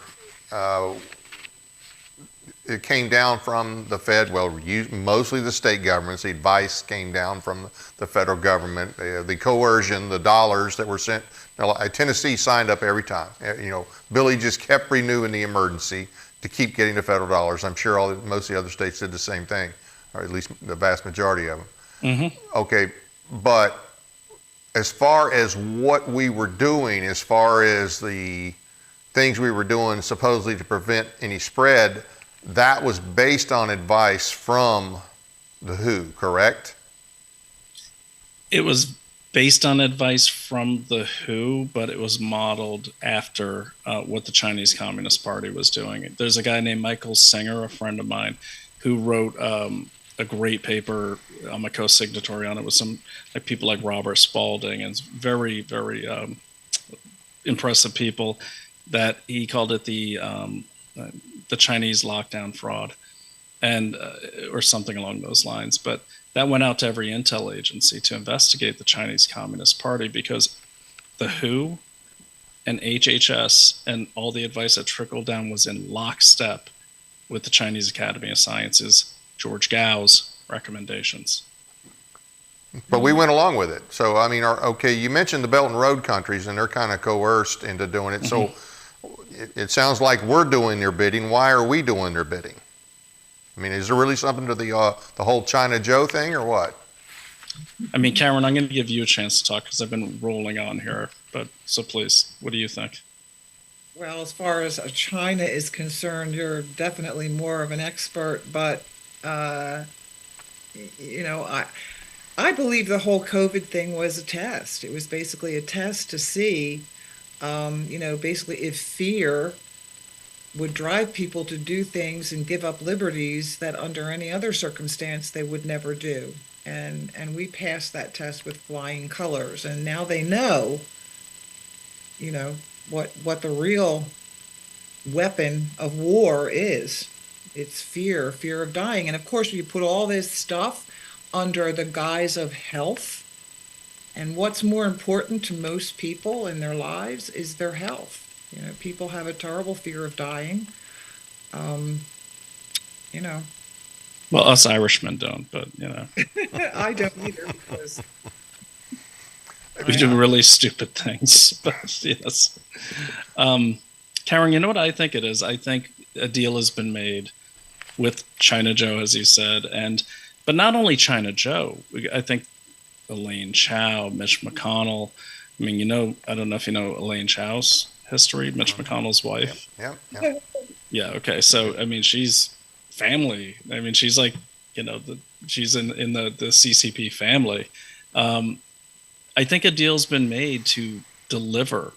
it came down from the Fed, well, mostly the state governments. The advice came down from the federal government, the coercion, the dollars that were sent. Now, Tennessee signed up every time. You know, Billy just kept renewing the emergency to keep getting the federal dollars. I'm sure most of the other states did the same thing, or at least the vast majority of them. Mm-hmm. Okay, but as far as what we were doing, as far as the things we were doing supposedly to prevent any spread, that was based on advice from the WHO, correct? It was based on advice from the WHO, but it was modeled after what the Chinese Communist Party was doing. There's a guy named Michael Singer, a friend of mine, who wrote a great paper. I'm a co-signatory on it with some people like Robert Spalding, and very, very impressive people. That he called it the Chinese lockdown fraud, and or something along those lines. But that went out to every intel agency to investigate the Chinese Communist Party, because the WHO and HHS and all the advice that trickled down was in lockstep with the Chinese Academy of Sciences, George Gao's recommendations. But we went along with it. So, I mean, okay, you mentioned the Belt and Road countries, and they're kind of coerced into doing it. Mm-hmm. So it sounds like we're doing their bidding. Why are we doing their bidding? I mean, is there really something to the whole China Joe thing, or what? I mean, Cameron, I'm going to give you a chance to talk because I've been rolling on here. But so please, what do you think? Well, as far as China is concerned, you're definitely more of an expert. But you know, I believe the whole COVID thing was a test. It was basically a test to see, you know, basically if fear would drive people to do things and give up liberties that under any other circumstance they would never do. And we passed that test with flying colors. And now they know, you know, what the real weapon of war is. It's fear, fear of dying. And of course, you put all this stuff under the guise of health. And what's more important to most people in their lives is their health. You know, people have a terrible fear of dying. Um, you know, Well, us Irishmen don't, but you know, I don't either because we do really stupid things. But yes, Karen, you know what I think it is? I think a deal has been made with China Joe, as you said, but not only China Joe. I think Elaine Chao, Mitch McConnell. I mean, you know, I don't know if you know Elaine Chao's history, Mitch McConnell's wife. Yep. Yeah. Okay. So I mean, she's family. I mean, she's like, you know, she's in the CCP family. I think a deal's been made to deliver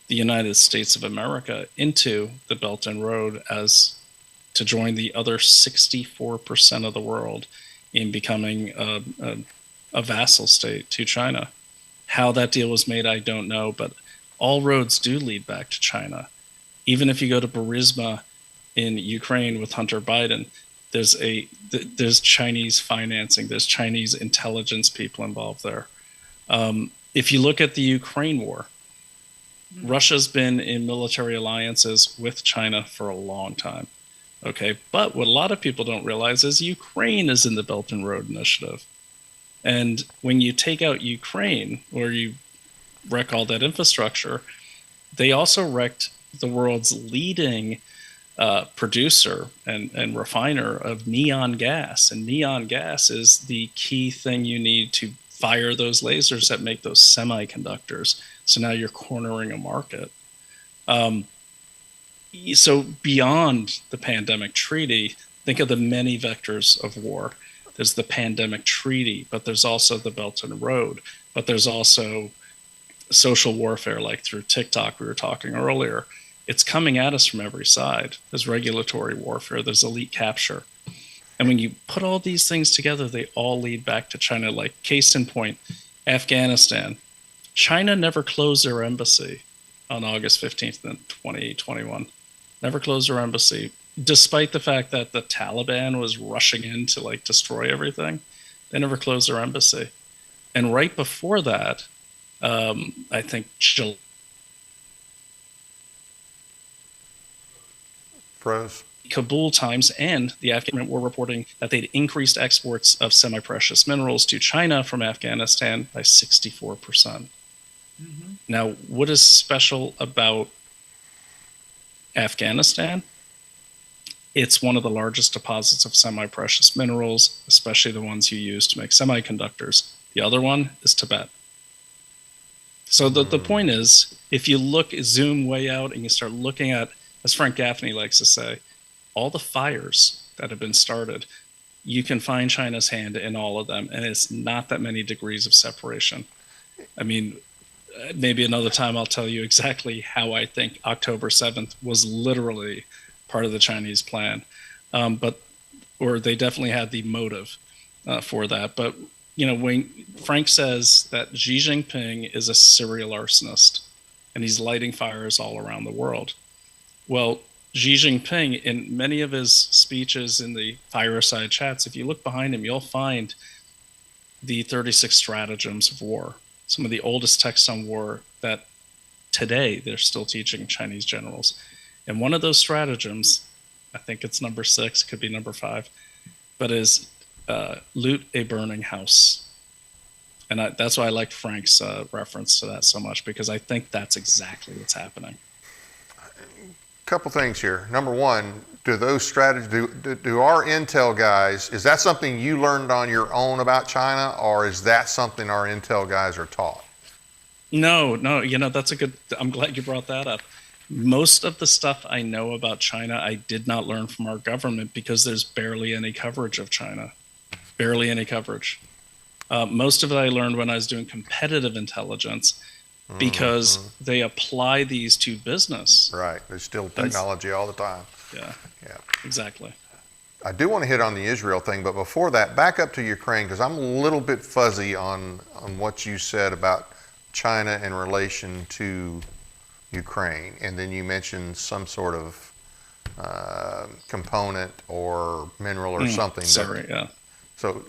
the United States of America into the Belt and Road as to join the other 64% of the world in becoming a vassal state to China. How that deal was made, I don't know, but all roads do lead back to China. Even if you go to Burisma in Ukraine with Hunter Biden, there's Chinese financing, there's Chinese intelligence people involved there. If you look at the Ukraine war, Russia's been in military alliances with China for a long time. Okay, but what a lot of people don't realize is Ukraine is in the Belt and Road Initiative. And when you take out Ukraine, or you wreck all that infrastructure, they also wrecked the world's leading producer and refiner of neon gas. And neon gas is the key thing you need to fire those lasers that make those semiconductors. So now you're cornering a market. So beyond the pandemic treaty, think of the many vectors of war. There's the pandemic treaty, but there's also the Belt and Road, but there's also social warfare, like through TikTok we were talking earlier. It's coming at us from every side. There's regulatory warfare, there's elite capture. And when you put all these things together, they all lead back to China. Like case in point, Afghanistan. China never closed their embassy on August 15th in 2021. Never closed their embassy, despite the fact that the Taliban was rushing in to like destroy everything. They never closed their embassy. And right before that, I think Froze. Kabul Times and the Afghan government were reporting that they'd increased exports of semi-precious minerals to China from Afghanistan by 64%. Mm-hmm. Now, what is special about Afghanistan? It's one of the largest deposits of semi-precious minerals, especially the ones you use to make semiconductors. The other one is Tibet. So the point is, if you zoom way out and you start looking at, as Frank Gaffney likes to say, all the fires that have been started, you can find China's hand in all of them, and it's not that many degrees of separation. I mean, maybe another time I'll tell you exactly how I think October 7th was literally part of the Chinese plan, or they definitely had the motive for that. But you know, when Frank says that Xi Jinping is a serial arsonist and he's lighting fires all around the world, well, Xi Jinping, in many of his speeches in the fireside chats, if you look behind him, you'll find the 36 stratagems of war, some of the oldest texts on war that today they're still teaching Chinese generals. And one of those stratagems, I think it's number 6, could be number 5, but is loot a burning house. And that's why I like Frank's reference to that so much, because I think that's exactly what's happening. Couple things here. Number one, do those strategies, do our intel guys, is that something you learned on your own about China, or is that something our intel guys are taught? No, you know, I'm glad you brought that up. Most of the stuff I know about China, I did not learn from our government because there's barely any coverage of China. Barely any coverage. Most of it I learned when I was doing competitive intelligence, because they apply these to business. Right. There's still technology all the time. Yeah, exactly. I do want to hit on the Israel thing, but before that, back up to Ukraine, because I'm a little bit fuzzy on what you said about China in relation to Ukraine, and then you mentioned some sort of component or mineral or something. Sorry, yeah. So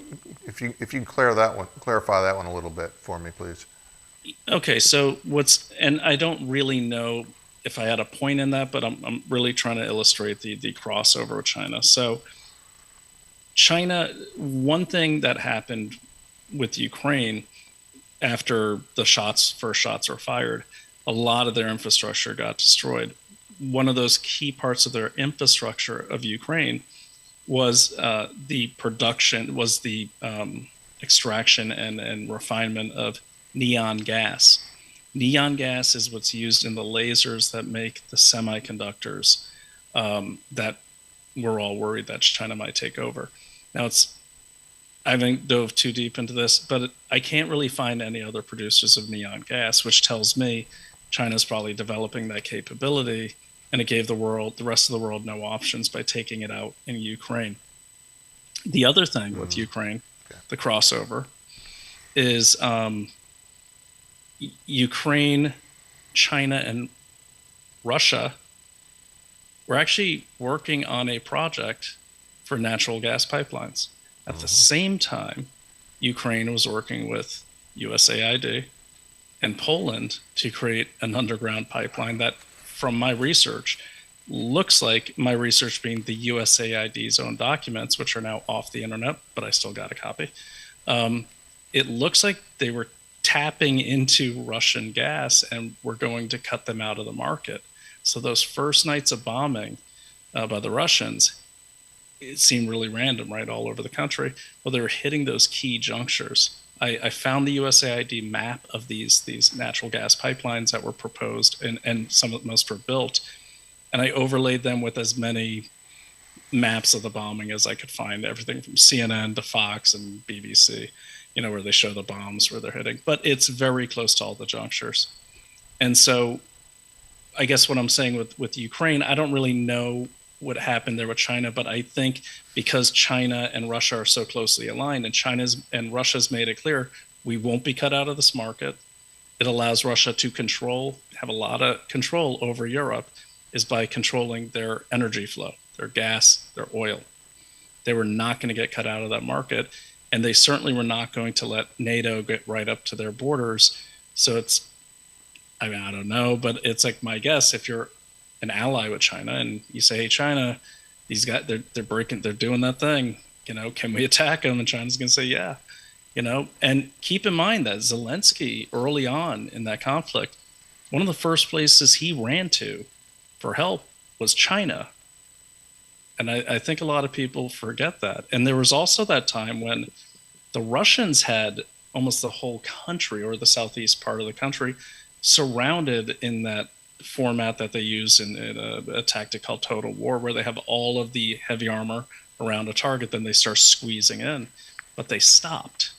if you can clarify that one a little bit for me, please. Okay, so and I don't really know if I had a point in that, but I'm really trying to illustrate the crossover with China. So China, one thing that happened with Ukraine after the first shots were fired, a lot of their infrastructure got destroyed. One of those key parts of their infrastructure of Ukraine was the extraction and refinement of neon gas. Neon gas is what's used in the lasers that make the semiconductors that we're all worried that China might take over. Now, I haven't dove too deep into this, but I can't really find any other producers of neon gas, which tells me China's probably developing that capability, and it gave the rest of the world, no options by taking it out in Ukraine. The other thing with Ukraine, the crossover, is Ukraine, China, and Russia were actually working on a project for natural gas pipelines. At the same time, Ukraine was working with USAID and Poland to create an underground pipeline that, from my research, looks like my research being the USAID's own documents, which are now off the internet, but I still got a copy. It looks like they were tapping into Russian gas and were going to cut them out of the market. So those first nights of bombing by the Russians, it seemed really random, right, all over the country. Well, they were hitting those key junctures. I found the USAID map of these natural gas pipelines that were proposed, and some of most were built, and I overlaid them with as many maps of the bombing as I could find, everything from CNN to Fox and BBC, where they show the bombs where they're hitting. But it's very close to all the junctures. And so I guess what I'm saying with Ukraine, I don't really know what happened there with China, but I think because China and Russia are so closely aligned, and Russia's made it clear, we won't be cut out of this market. It allows Russia to have a lot of control over Europe, is by controlling their energy flow, their gas, their oil. They were not going to get cut out of that market, and they certainly were not going to let NATO get right up to their borders. So I don't know, but it's like my guess, if you're an ally with China and you say, hey, China, these guys, they're doing that thing, can we attack them? And China's going to say, yeah, and keep in mind that Zelensky early on in that conflict, one of the first places he ran to for help was China. And I think a lot of people forget that. And there was also that time when the Russians had almost the whole country, or the southeast part of the country, surrounded in that format that they use in a tactic called total war, where they have all of the heavy armor around a target, then they start squeezing in. But they stopped,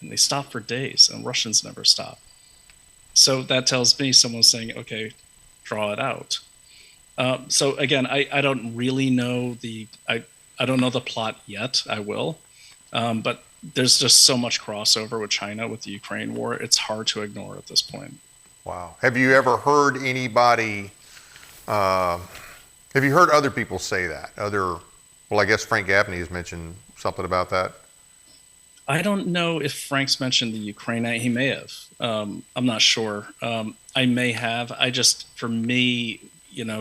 and they stopped for days, and Russians never stopped. So that tells me someone's saying, okay, draw it out. So again, I don't really know I don't know the plot yet. I will, but there's just so much crossover with China with the Ukraine war. It's hard to ignore at this point. Wow. Have you ever heard anybody, have you heard other people say that? I guess Frank Gaffney has mentioned something about that. I don't know if Frank's mentioned the Ukraine. He may have. I'm not sure. I may have. For me,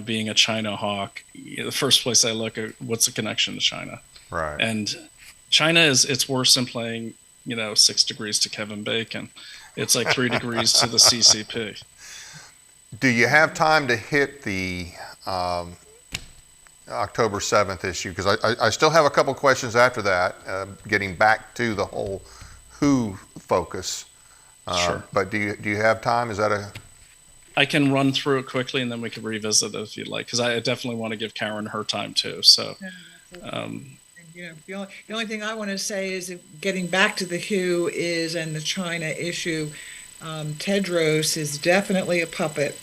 being a China hawk, the first place I look at, what's the connection to China? Right. And China it's worse than playing, 6 degrees to Kevin Bacon. It's like 3 degrees to the CCP. Do you have time to hit the October 7th issue? Because I still have a couple questions after that, getting back to the whole WHO focus. Sure. But do you have time? Is that I can run through it quickly, and then we can revisit it if you'd like, because I definitely want to give Karen her time too. So, the only thing I want to say is, getting back to the WHO and the China issue, Tedros is definitely a puppet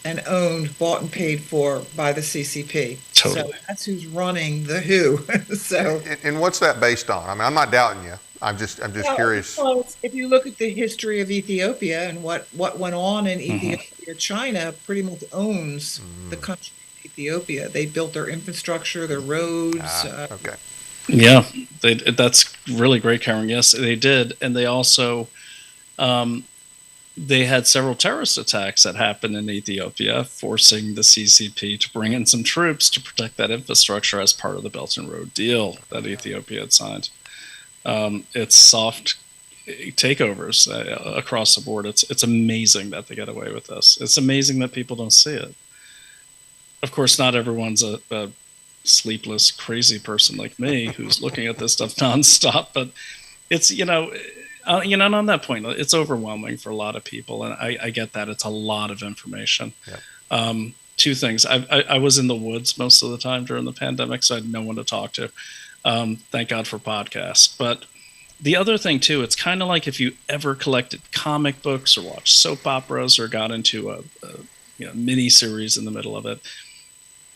and owned, bought and paid for by the CCP. Totally. So that's who's running the WHO. So. and what's that based on? I mean, I'm not doubting you. I'm just Well, curious. because if you look at the history of Ethiopia and what went on in Ethiopia, China pretty much owns the country of Ethiopia. They built their infrastructure, their roads. Okay. Yeah, that's really great, Karen. Yes, they did, and they also they had several terrorist attacks that happened in Ethiopia, forcing the CCP to bring in some troops to protect that infrastructure as part of the Belt and Road deal that Ethiopia had signed. It's soft takeovers across the board. It's amazing that they get away with this. It's amazing that people don't see it. Of course, not everyone's a sleepless, crazy person like me who's looking at this stuff nonstop, but it's, and on that point, it's overwhelming for a lot of people, and I get that. It's a lot of information. Yep. Two things. I was in the woods most of the time during the pandemic, so I had no one to talk to. Thank God for podcasts. But the other thing, too, it's kind of like if you ever collected comic books or watched soap operas or got into a mini series in the middle of it.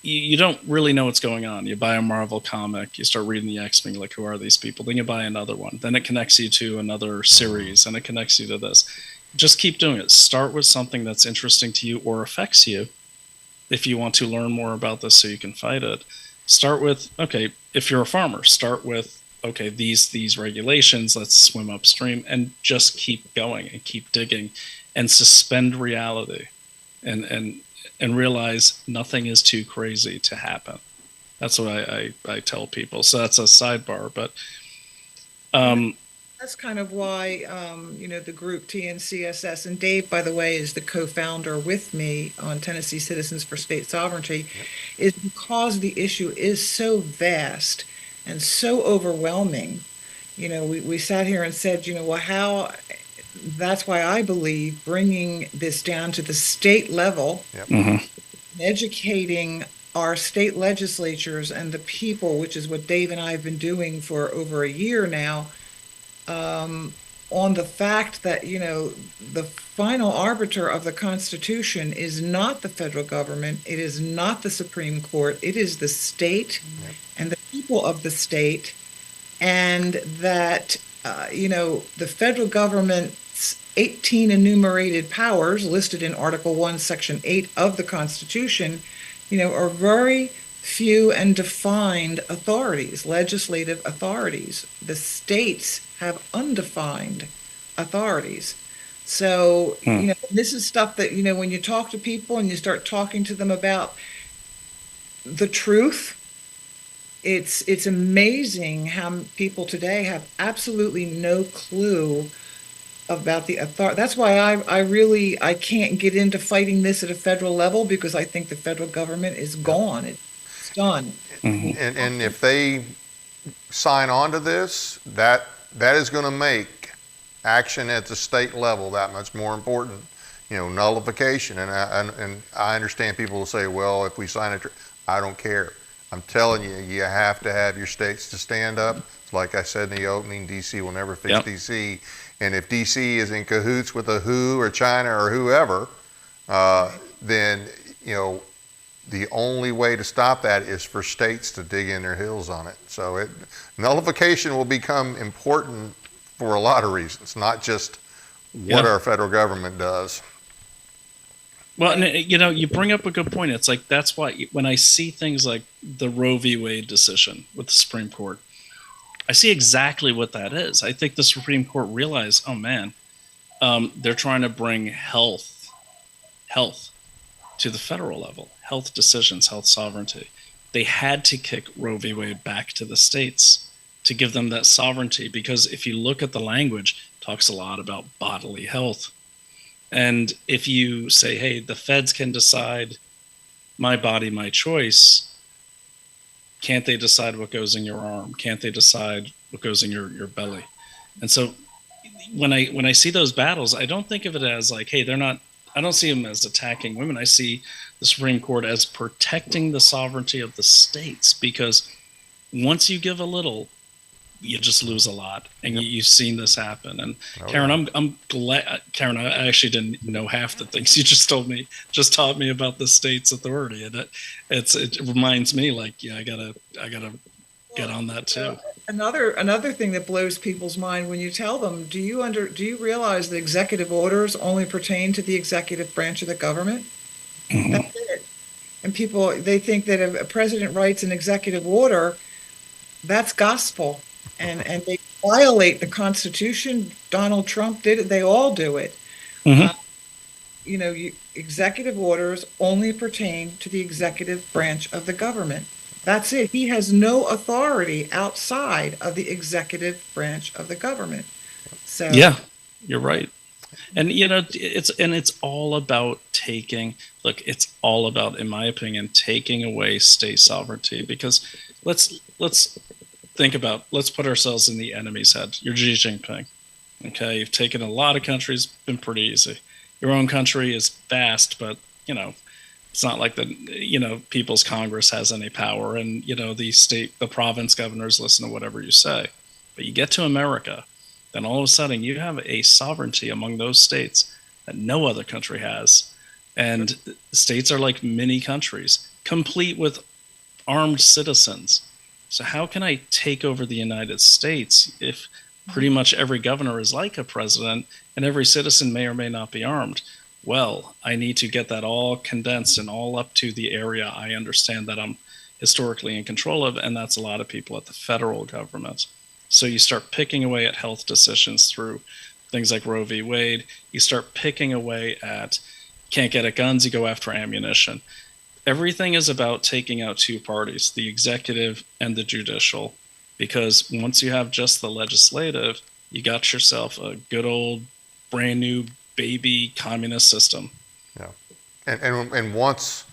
You don't really know what's going on. You buy a Marvel comic, you start reading the X-Men, like, who are these people? Then you buy another one. Then it connects you to another series, and it connects you to this. Just keep doing it. Start with something that's interesting to you or affects you. If you want to learn more about this so you can fight it, start with, okay, if you're a farmer, start with, okay, these regulations, let's swim upstream, and just keep going and keep digging and suspend reality and realize nothing is too crazy to happen. That's what I tell people. So that's a sidebar, but that's kind of why, the group TNCSS, and Dave, by the way, is the co-founder with me on Tennessee Citizens for State Sovereignty, is because the issue is so vast and so overwhelming. We sat here and said, that's why I believe bringing this down to the state level, educating our state legislatures and the people, which is what Dave and I have been doing for over a year now, on the fact that, the final arbiter of the Constitution is not the federal government, it is not the Supreme Court, it is the state and the people of the state, and that, the federal government's 18 enumerated powers listed in Article 1, Section 8 of the Constitution, are very few and defined authorities, legislative authorities. The states have undefined authorities. So, this is stuff that, when you talk to people and you start talking to them about the truth, it's amazing how people today have absolutely no clue about the authority. That's why I can't get into fighting this at a federal level, because I think the federal government is gone. It's done. And if they sign on to this, that is going to make action at the state level that much more important. Nullification. And I understand people will say, well, if we sign it, I don't care. I'm telling you, you have to have your states to stand up. Like I said in the opening, D.C. will never fix D.C. And if D.C. is in cahoots with the WHO or China or whoever, then, the only way to stop that is for states to dig in their heels on it. So nullification will become important for a lot of reasons, not just what our federal government does. Well, and, you bring up a good point. It's like, that's why when I see things like the Roe v. Wade decision with the Supreme Court, I see exactly what that is. I think the Supreme Court realized, oh man, they're trying to bring health to the federal level, health decisions, health sovereignty. They had to kick Roe v. Wade back to the states to give them that sovereignty, because if you look at the language, it talks a lot about bodily health. And if you say, hey, the feds can decide my body, my choice, can't they decide what goes in your arm? Can't they decide what goes in your belly? And so when I see those battles, I don't think of it as like, hey, I don't see them as attacking women. I see the Supreme Court as protecting the sovereignty of the states, because once you give a little, you just lose a lot. And you've seen this happen. And Karen, I'm glad, Karen, I actually didn't know half the things you just taught me about the state's authority. And it reminds me, like, I gotta get on that too. Another thing that blows people's mind when you tell them, do you realize that executive orders only pertain to the executive branch of the government? Mhm. That's it. And people, they think that if a president writes an executive order, that's gospel. And they violate the Constitution. Donald Trump did it. They all do it. Mhm. Executive orders only pertain to the executive branch of the government. That's it. He has no authority outside of the executive branch of the government. So, Yeah, you're right. And it's all about taking, look, it's all about, in my opinion, taking away state sovereignty. Because let's think about, let's put ourselves in the enemy's head. You're Xi Jinping. Okay, you've taken a lot of countries, been pretty easy. Your own country is vast, but it's not like the People's Congress has any power, and the province governors listen to whatever you say. But you get to America, then all of a sudden you have a sovereignty among those states that no other country has, and states are like mini countries, complete with armed citizens. So how can I take over the United States if pretty much every governor is like a president and every citizen may or may not be armed? Well, I need to get that all condensed and all up to the area I understand that I'm historically in control of, and that's a lot of people at the federal government. So you start picking away at health decisions through things like Roe v. Wade. You start picking away at can't get at guns, you go after ammunition. Everything is about taking out two parties, the executive and the judicial, because once you have just the legislative, you got yourself a good old brand new baby communist system. Yeah, and once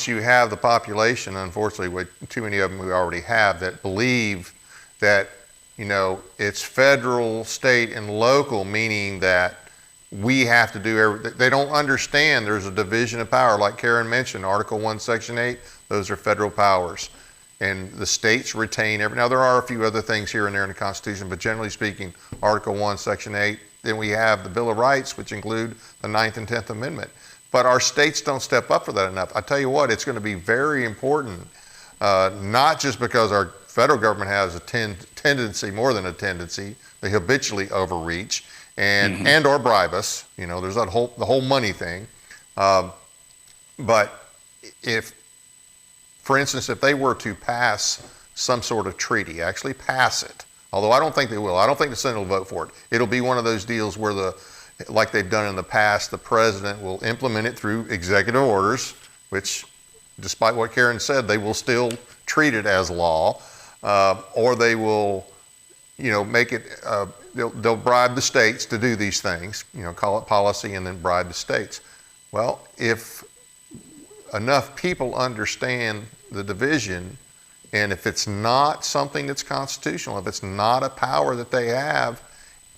you have the population, unfortunately, with too many of them we already have, that believe that it's federal, state, and local, meaning that we have to do everything. They don't understand there's a division of power, like Karen mentioned, Article 1, Section 8. Those are federal powers, and the states retain every. Now there are a few other things here and there in the Constitution, but generally speaking, Article 1, Section 8. Then we have the Bill of Rights, which include the 9th and 10th Amendment. But our states don't step up for that enough. I tell you what, it's going to be very important, not just because our federal government has a tendency, more than a tendency, they habitually overreach and or bribe us. There's the whole money thing. But if, for instance, if they were to pass some sort of treaty, actually pass it, although I don't think they will. I don't think the Senate will vote for it. It'll be one of those deals where like they've done in the past, the president will implement it through executive orders, which, despite what Karen said, they will still treat it as law, or they will, make it. They'll bribe the states to do these things. Call it policy and then bribe the states. Well, if enough people understand the division, and if it's not something that's constitutional, if it's not a power that they have,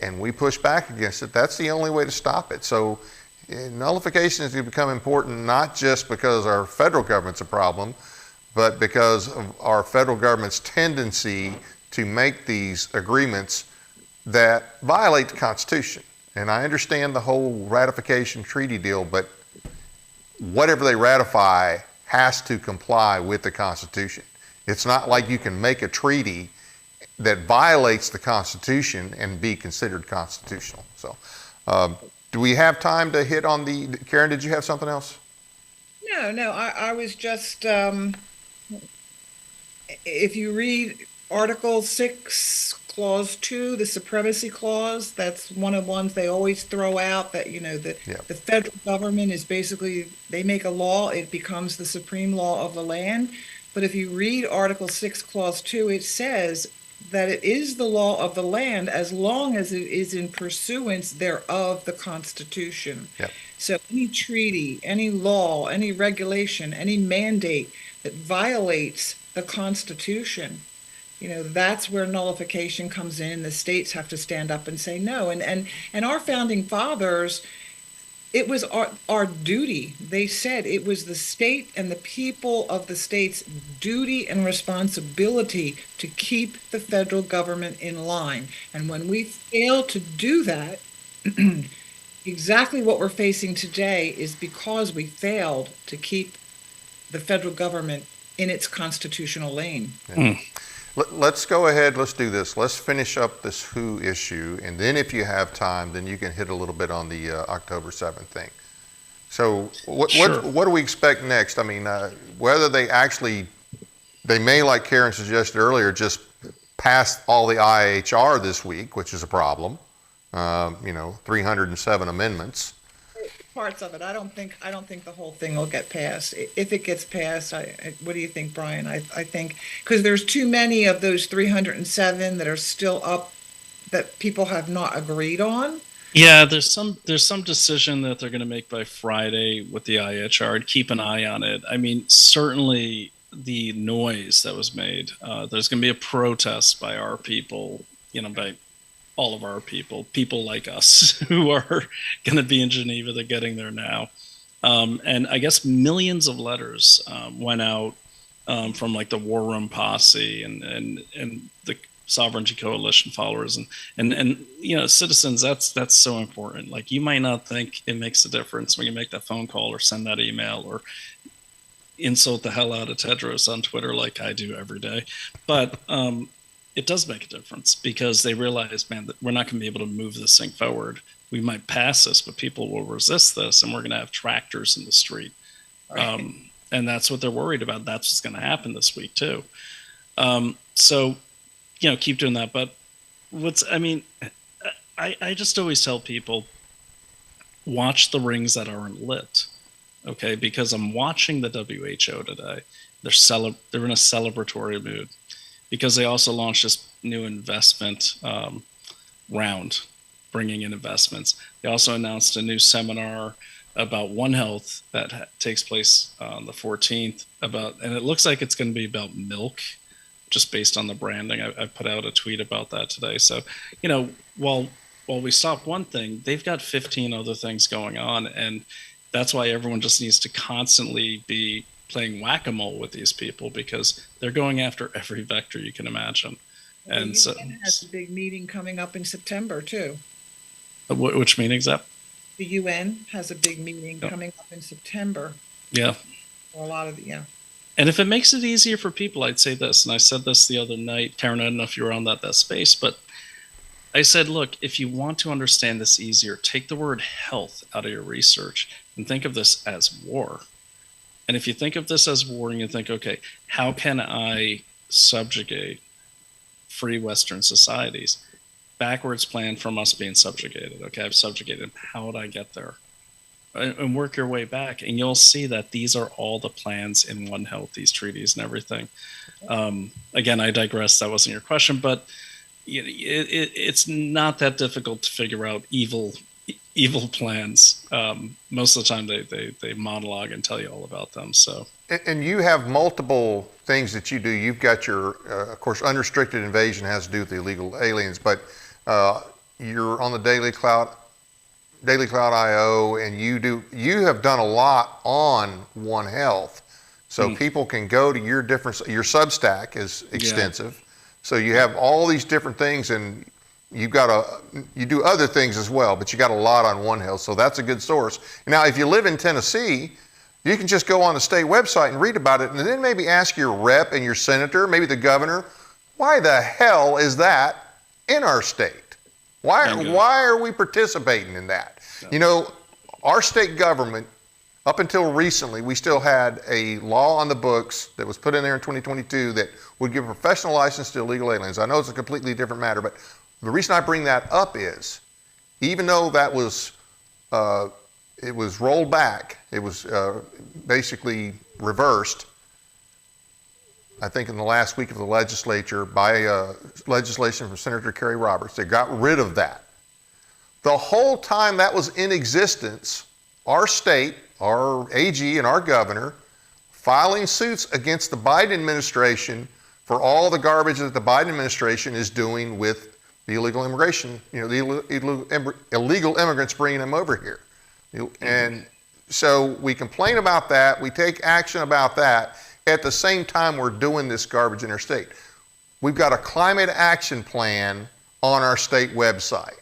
and we push back against it, that's the only way to stop it. So nullification is going to become important, not just because our federal government's a problem, but because of our federal government's tendency to make these agreements that violate the Constitution. And I understand the whole ratification treaty deal, but whatever they ratify has to comply with the Constitution. It's not like you can make a treaty that violates the Constitution and be considered constitutional. So, do we have time to hit on Karen, did you have something else? No, I was just, if you read Article 6, Clause 2, the Supremacy Clause, that's one of the ones they always throw out, that, the federal government is basically, they make a law, it becomes the supreme law of the land. But if you read Article 6, Clause 2, it says that it is the law of the land as long as it is in pursuance thereof the Constitution. Yep. So any treaty, any law, any regulation, any mandate that violates the Constitution, that's where nullification comes in. The states have to stand up and say no. And our founding fathers, it was our duty. They said it was the state and the people of the state's duty and responsibility to keep the federal government in line. And when we fail to do that, exactly what we're facing today is because we failed to keep the federal government in its constitutional lane. Yeah. Let's go ahead, let's do this. Let's finish up this WHO issue, and then if you have time, then you can hit a little bit on the October 7th thing. So Sure. what do we expect next? I mean, whether they may, like Karen suggested earlier, just pass all the IHR this week, which is a problem. 307 amendments. Parts of it. I don't think the whole thing will get passed. If it gets passed, what do you think, Brian? I think because there's too many of those 307 that are still up that people have not agreed on. Yeah, there's some decision that they're going to make by Friday with the IHR. I'd keep an eye on it. I mean, certainly the noise that was made. There's going to be a protest by our people, by all of our people like us who are going to be in Geneva. They're getting there now. And I guess millions of letters went out from like the War Room Posse and the Sovereignty Coalition followers and citizens. That's so important. Like, you might not think it makes a difference when you make that phone call or send that email or insult the hell out of Tedros on Twitter like I do every day, but it does make a difference because they realize, man, that we're not going to be able to move this thing forward. We might pass this, but people will resist this, and we're going to have tractors in the street. Right. And that's what they're worried about. That's what's going to happen this week too. So, keep doing that. But I just always tell people, watch the rings that aren't lit. Okay, because I'm watching the WHO today. They're in a celebratory mood because they also launched this new investment round, bringing in investments. They also announced a new seminar about One Health that takes place on the 14th and it looks like it's going to be about milk, just based on the branding. I put out a tweet about that today. So, while we stop one thing, they've got 15 other things going on, and that's why everyone just needs to constantly be playing whack-a-mole with these people because they're going after every vector you can imagine. And the UN has a big meeting coming up in September too. Which meetings up? The UN has a big meeting coming up in September. Yeah. A lot of And if it makes it easier for people, I'd say this, and I said this the other night, Karen, I don't know if you were on that space, but I said, look, if you want to understand this easier, take the word health out of your research and think of this as war. And if you think of this as war and you think, okay, how can I subjugate free Western societies? Backwards plan from us being subjugated. Okay, I've subjugated. How would I get there? And work your way back, and you'll see that these are all the plans in One Health, these treaties and everything. Again, I digress. That wasn't your question, but it's not that difficult to figure out evil plans. Most of the time, they monologue and tell you all about them. So, and you have multiple things that you do. You've got your, of course, unrestricted invasion has to do with the illegal aliens, but you're on the Daily Cloud IO, and you have done a lot on One Health, so people can go to your Substack is extensive. Yeah. So you have all these different things, and you do other things as well, but you got a lot on One Health, so that's a good source. Now, if you live in Tennessee, you can just go on the state website and read about it, and then maybe ask your rep and your senator, maybe the governor, why the hell is that in our state? Why are we participating in that? No. Our state government, up until recently, we still had a law on the books that was put in there in 2022 that would give a professional license to illegal aliens. I know it's a completely different matter, but the reason I bring that up is, even though that was, it was rolled back, it was basically reversed, I think in the last week of the legislature by legislation from Senator Kerry Roberts, they got rid of that. The whole time that was in existence, our state, our AG and our governor, filing suits against the Biden administration for all the garbage that the Biden administration is doing with the illegal immigration, the illegal immigrants bringing them over here. And so we complain about that, we take action about that. At the same time, we're doing this garbage in our state. We've got a climate action plan on our state website.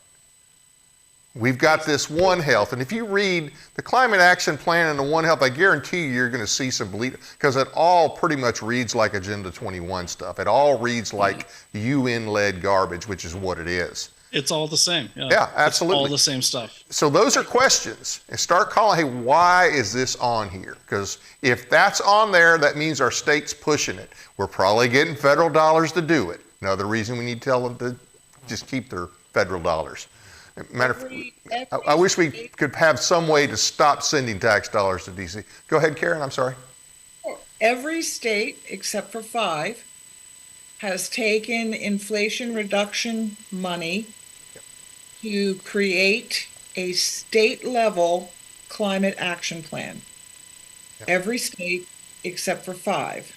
We've got this One Health, and if you read the Climate Action Plan and the One Health, I guarantee you're going to see some bleed, because it all pretty much reads like Agenda 21 stuff. It all reads like UN-led garbage, which is what it is. It's all the same. Yeah, absolutely. It's all the same stuff. So those are questions. And start calling, hey, why is this on here? Because if that's on there, that means our state's pushing it. We're probably getting federal dollars to do it. Another reason we need to tell them to just keep their federal dollars. Matter of I wish we could have some way to stop sending tax dollars to DC. Go ahead, Karen, I'm sorry. Every state, except for 5, has taken inflation reduction money to create a state-level climate action plan. Yep. Every state except for 5.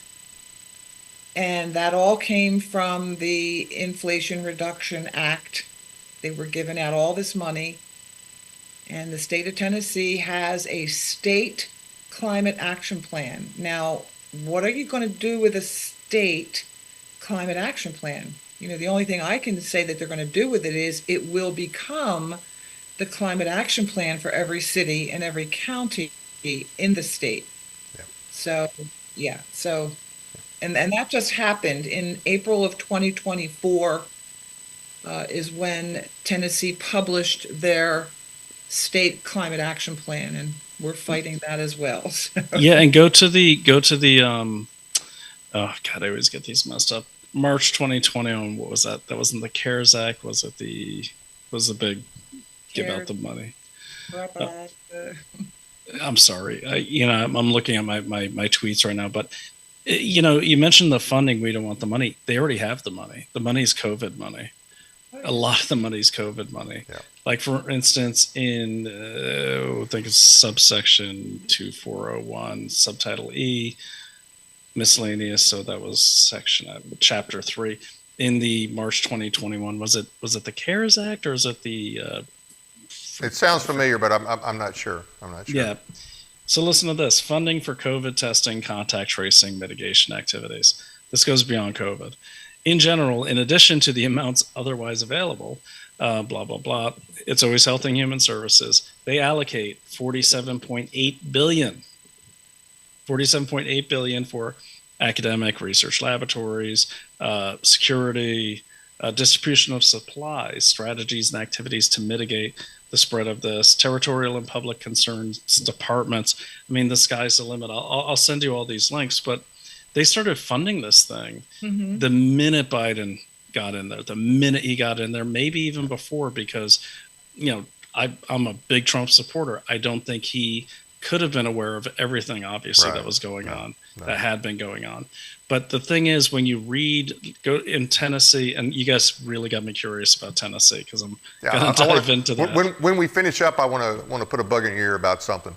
And that all came from the Inflation Reduction Act. They were giving out all this money. And the state of Tennessee has a state climate action plan. Now, what are you going to do with a state climate action plan? You know, the only thing I can say that they're going to do with it is it will become the climate action plan for every city and every county in the state. Yeah. So, yeah. So, and that just happened in April of 2024 is when Tennessee published their state climate action plan, and we're fighting that as well. So. Yeah, and go to the oh God, I always get these messed up. March 2020, what was that? That wasn't the CARES Act. Was it the big give out the money? I'm sorry. I'm looking at my tweets right now, but you mentioned the funding. We don't want the money. They already have the money. The money's COVID money. A lot of the money's COVID money. Yeah. Like, for instance, in I think it's subsection 2401, subtitle E, miscellaneous. So that was section chapter 3 in the March 2021. Was it the CARES Act, or is it the? It sounds familiar, but I'm not sure. Yeah. So listen to this: funding for COVID testing, contact tracing, mitigation activities. This goes beyond COVID. In general, in addition to the amounts otherwise available, blah, blah, blah, it's always Health and Human Services. They allocate $47.8 billion for academic research laboratories, security, distribution of supplies, strategies and activities to mitigate the spread of this, territorial and public concerns departments. I mean, the sky's the limit. I'll send you all these links, but they started funding this thing the minute Biden got in there, the minute he got in there, maybe even before, because, I'm a big Trump supporter. I don't think he could have been aware of everything, obviously, that was going on, that had been going on. But the thing is, when you go in Tennessee, and you guys really got me curious about Tennessee, because I'm going to dive into that. When we finish up, I want to put a bug in your ear about something.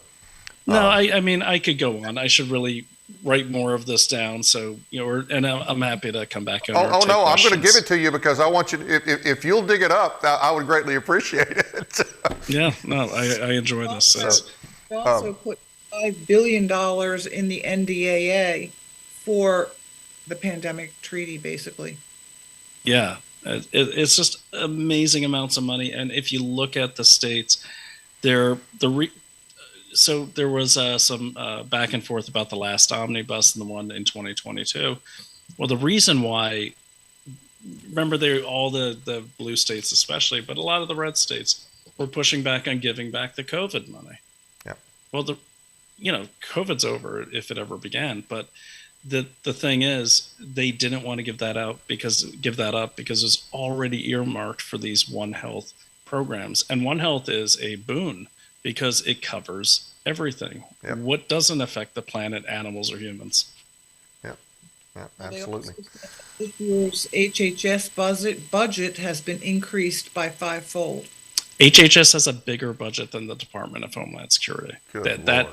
No, I mean, I could go on. I should really write more of this down. So, and I'm happy to come back on. Oh no, I'm going to give it to you, because I want you to, if you'll dig it up, I would greatly appreciate it. Yeah, no, I enjoy this. We also put $5 billion in the NDAA for the pandemic treaty, basically. Yeah, it's just amazing amounts of money. And if you look at the states, so there was some back and forth about the last omnibus and the one in 2022. Well, the reason why, remember, all the blue states especially, but a lot of the red states were pushing back on giving back the COVID money. Yeah. Well, COVID's over if it ever began, but the thing is, they didn't want to give that up because it's already earmarked for these One Health programs, and One Health is a boon, because it covers everything. Yep. What doesn't affect the planet, animals, or humans? Yeah, absolutely. This year's HHS budget has been increased by 5-fold. HHS has a bigger budget than the Department of Homeland Security. That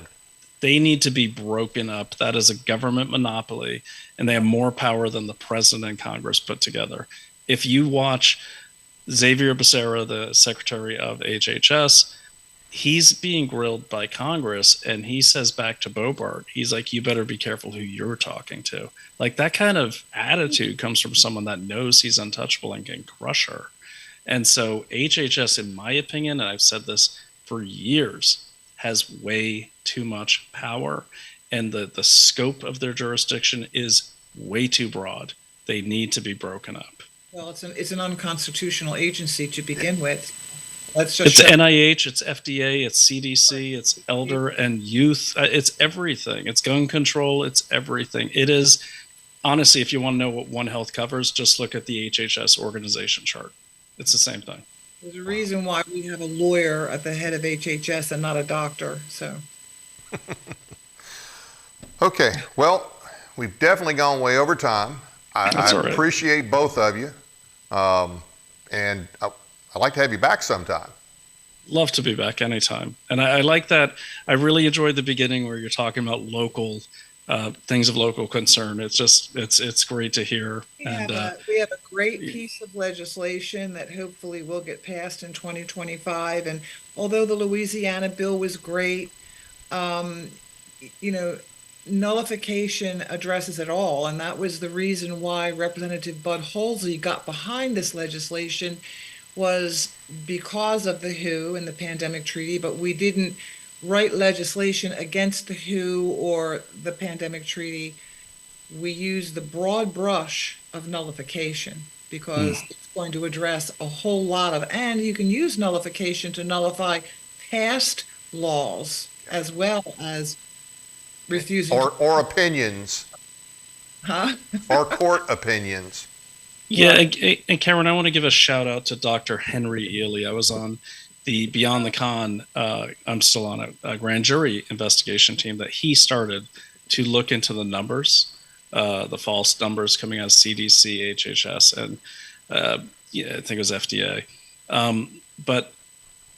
they need to be broken up. That is a government monopoly, and they have more power than the president and Congress put together. If you watch Xavier Becerra, the Secretary of HHS, he's being grilled by Congress, and he says back to Bobart, he's like, you better be careful who you're talking to. Like, that kind of attitude comes from someone that knows he's untouchable and can crush her. And so HHS, in my opinion, and I've said this for years, has way too much power, and the scope of their jurisdiction is way too broad. They need to be broken up. Well, it's an unconstitutional agency to begin with. Let's just It's NIH, it's FDA, it's CDC, it's elder and youth. It's everything. It's gun control. It's everything. It is, honestly, if you want to know what One Health covers, just look at the HHS organization chart. It's the same thing. There's a reason why we have a lawyer at the head of HHS and not a doctor. So. Okay, well, we've definitely gone way over time. I All right. appreciate both of you, and I'd like to have you back sometime. Love to be back anytime. And I like that. I really enjoyed the beginning where you're talking about local things of local concern. It's just, it's great to hear. We have a great piece of legislation that hopefully will get passed in 2025. And although the Louisiana bill was great, nullification addresses it all. And that was the reason why Representative Bud Halsey got behind this legislation, was because of the WHO and the pandemic treaty, but we didn't write legislation against the WHO or the pandemic treaty. We used the broad brush of nullification because it's going to address a whole lot of, and you can use nullification to nullify past laws as well as refusing or opinions, or court opinions. Yeah, and Cameron, I want to give a shout out to Dr. Henry Ely. I was on the Beyond the Con. I'm still on a grand jury investigation team that he started to look into the numbers, the false numbers coming out of CDC, HHS, and I think it was FDA. But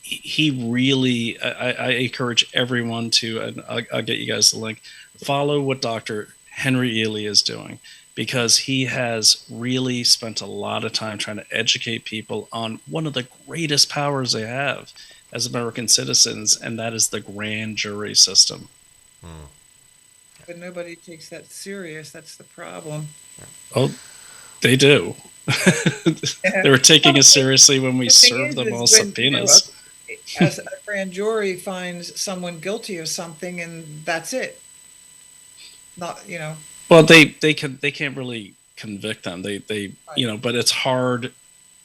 he really, I encourage everyone to, and I'll get you guys the link, follow what Dr. Henry Ely is doing, because he has really spent a lot of time trying to educate people on one of the greatest powers they have as American citizens, and that is the grand jury system. But nobody takes that serious. That's the problem. Oh, they do. They were taking it seriously when we served them all subpoenas. As a grand jury finds someone guilty of something, and that's it. Not, Well, they can't really convict them. They but it's hard.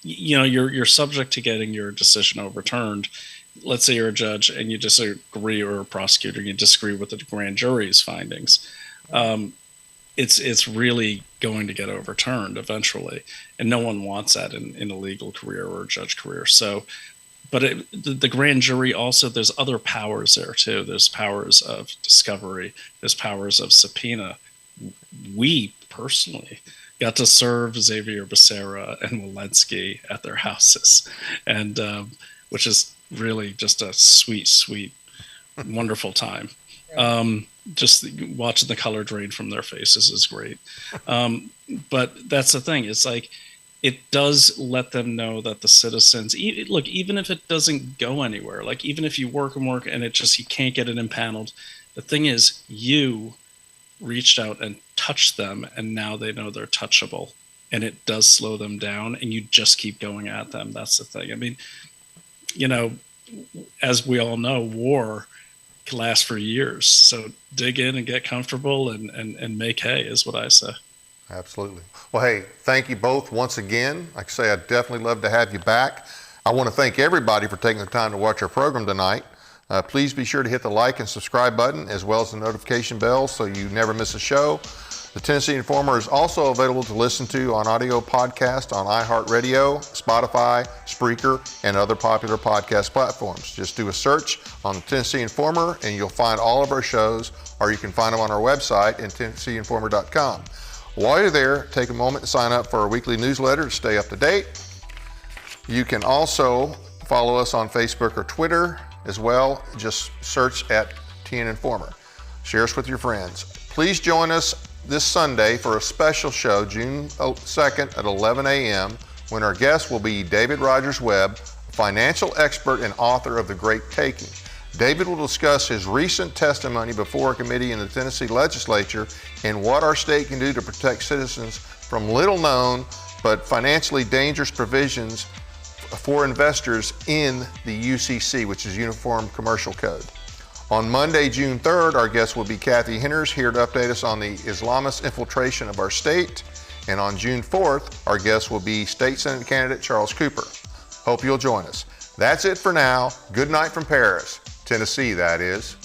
You're subject to getting your decision overturned. Let's say you're a judge and you disagree, or a prosecutor, and you disagree with the grand jury's findings. It's really going to get overturned eventually, and no one wants that in a legal career or a judge career. So, but the grand jury also, there's other powers there too. There's powers of discovery. There's powers of subpoena. We personally got to serve Xavier Becerra and Walensky at their houses, and which is really just a sweet, wonderful time. Just watching the color drain from their faces is great. But that's the thing. It's like, it does let them know that the citizens, look, even if it doesn't go anywhere, like even if you work and it just, you can't get it impaneled, the thing is, you reached out and touched them, and now they know they're touchable, and it does slow them down, and you just keep going at them. That's the thing. I mean, as we all know, war can last for years. So dig in and get comfortable and make hay, is what I say. Absolutely. Well, hey, thank you both once again. Like I say, I'd definitely love to have you back. I want to thank everybody for taking the time to watch our program tonight. Please be sure to hit the like and subscribe button, as well as the notification bell, so you never miss a show. The Tennessee Informer is also available to listen to on audio podcast on iHeartRadio, Spotify, Spreaker, and other popular podcast platforms. Just do a search on the Tennessee Informer and you'll find all of our shows, or you can find them on our website at TennesseeInformer.com. While you're there, take a moment and sign up for our weekly newsletter to stay up to date. You can also follow us on Facebook or Twitter as well. Just search at TN Informer. Share us with your friends. Please join us this Sunday for a special show, June 2nd at 11 a.m., when our guest will be David Rogers Webb, a financial expert and author of The Great Taking. David will discuss his recent testimony before a committee in the Tennessee legislature and what our state can do to protect citizens from little known but financially dangerous provisions for investors in the UCC, which is Uniform Commercial Code. On Monday, June 3rd, our guest will be Kathy Henners, here to update us on the Islamist infiltration of our state. And on June 4th, our guest will be State Senate candidate Charles Cooper. Hope you'll join us. That's it for now. Good night from Paris, Tennessee, that is.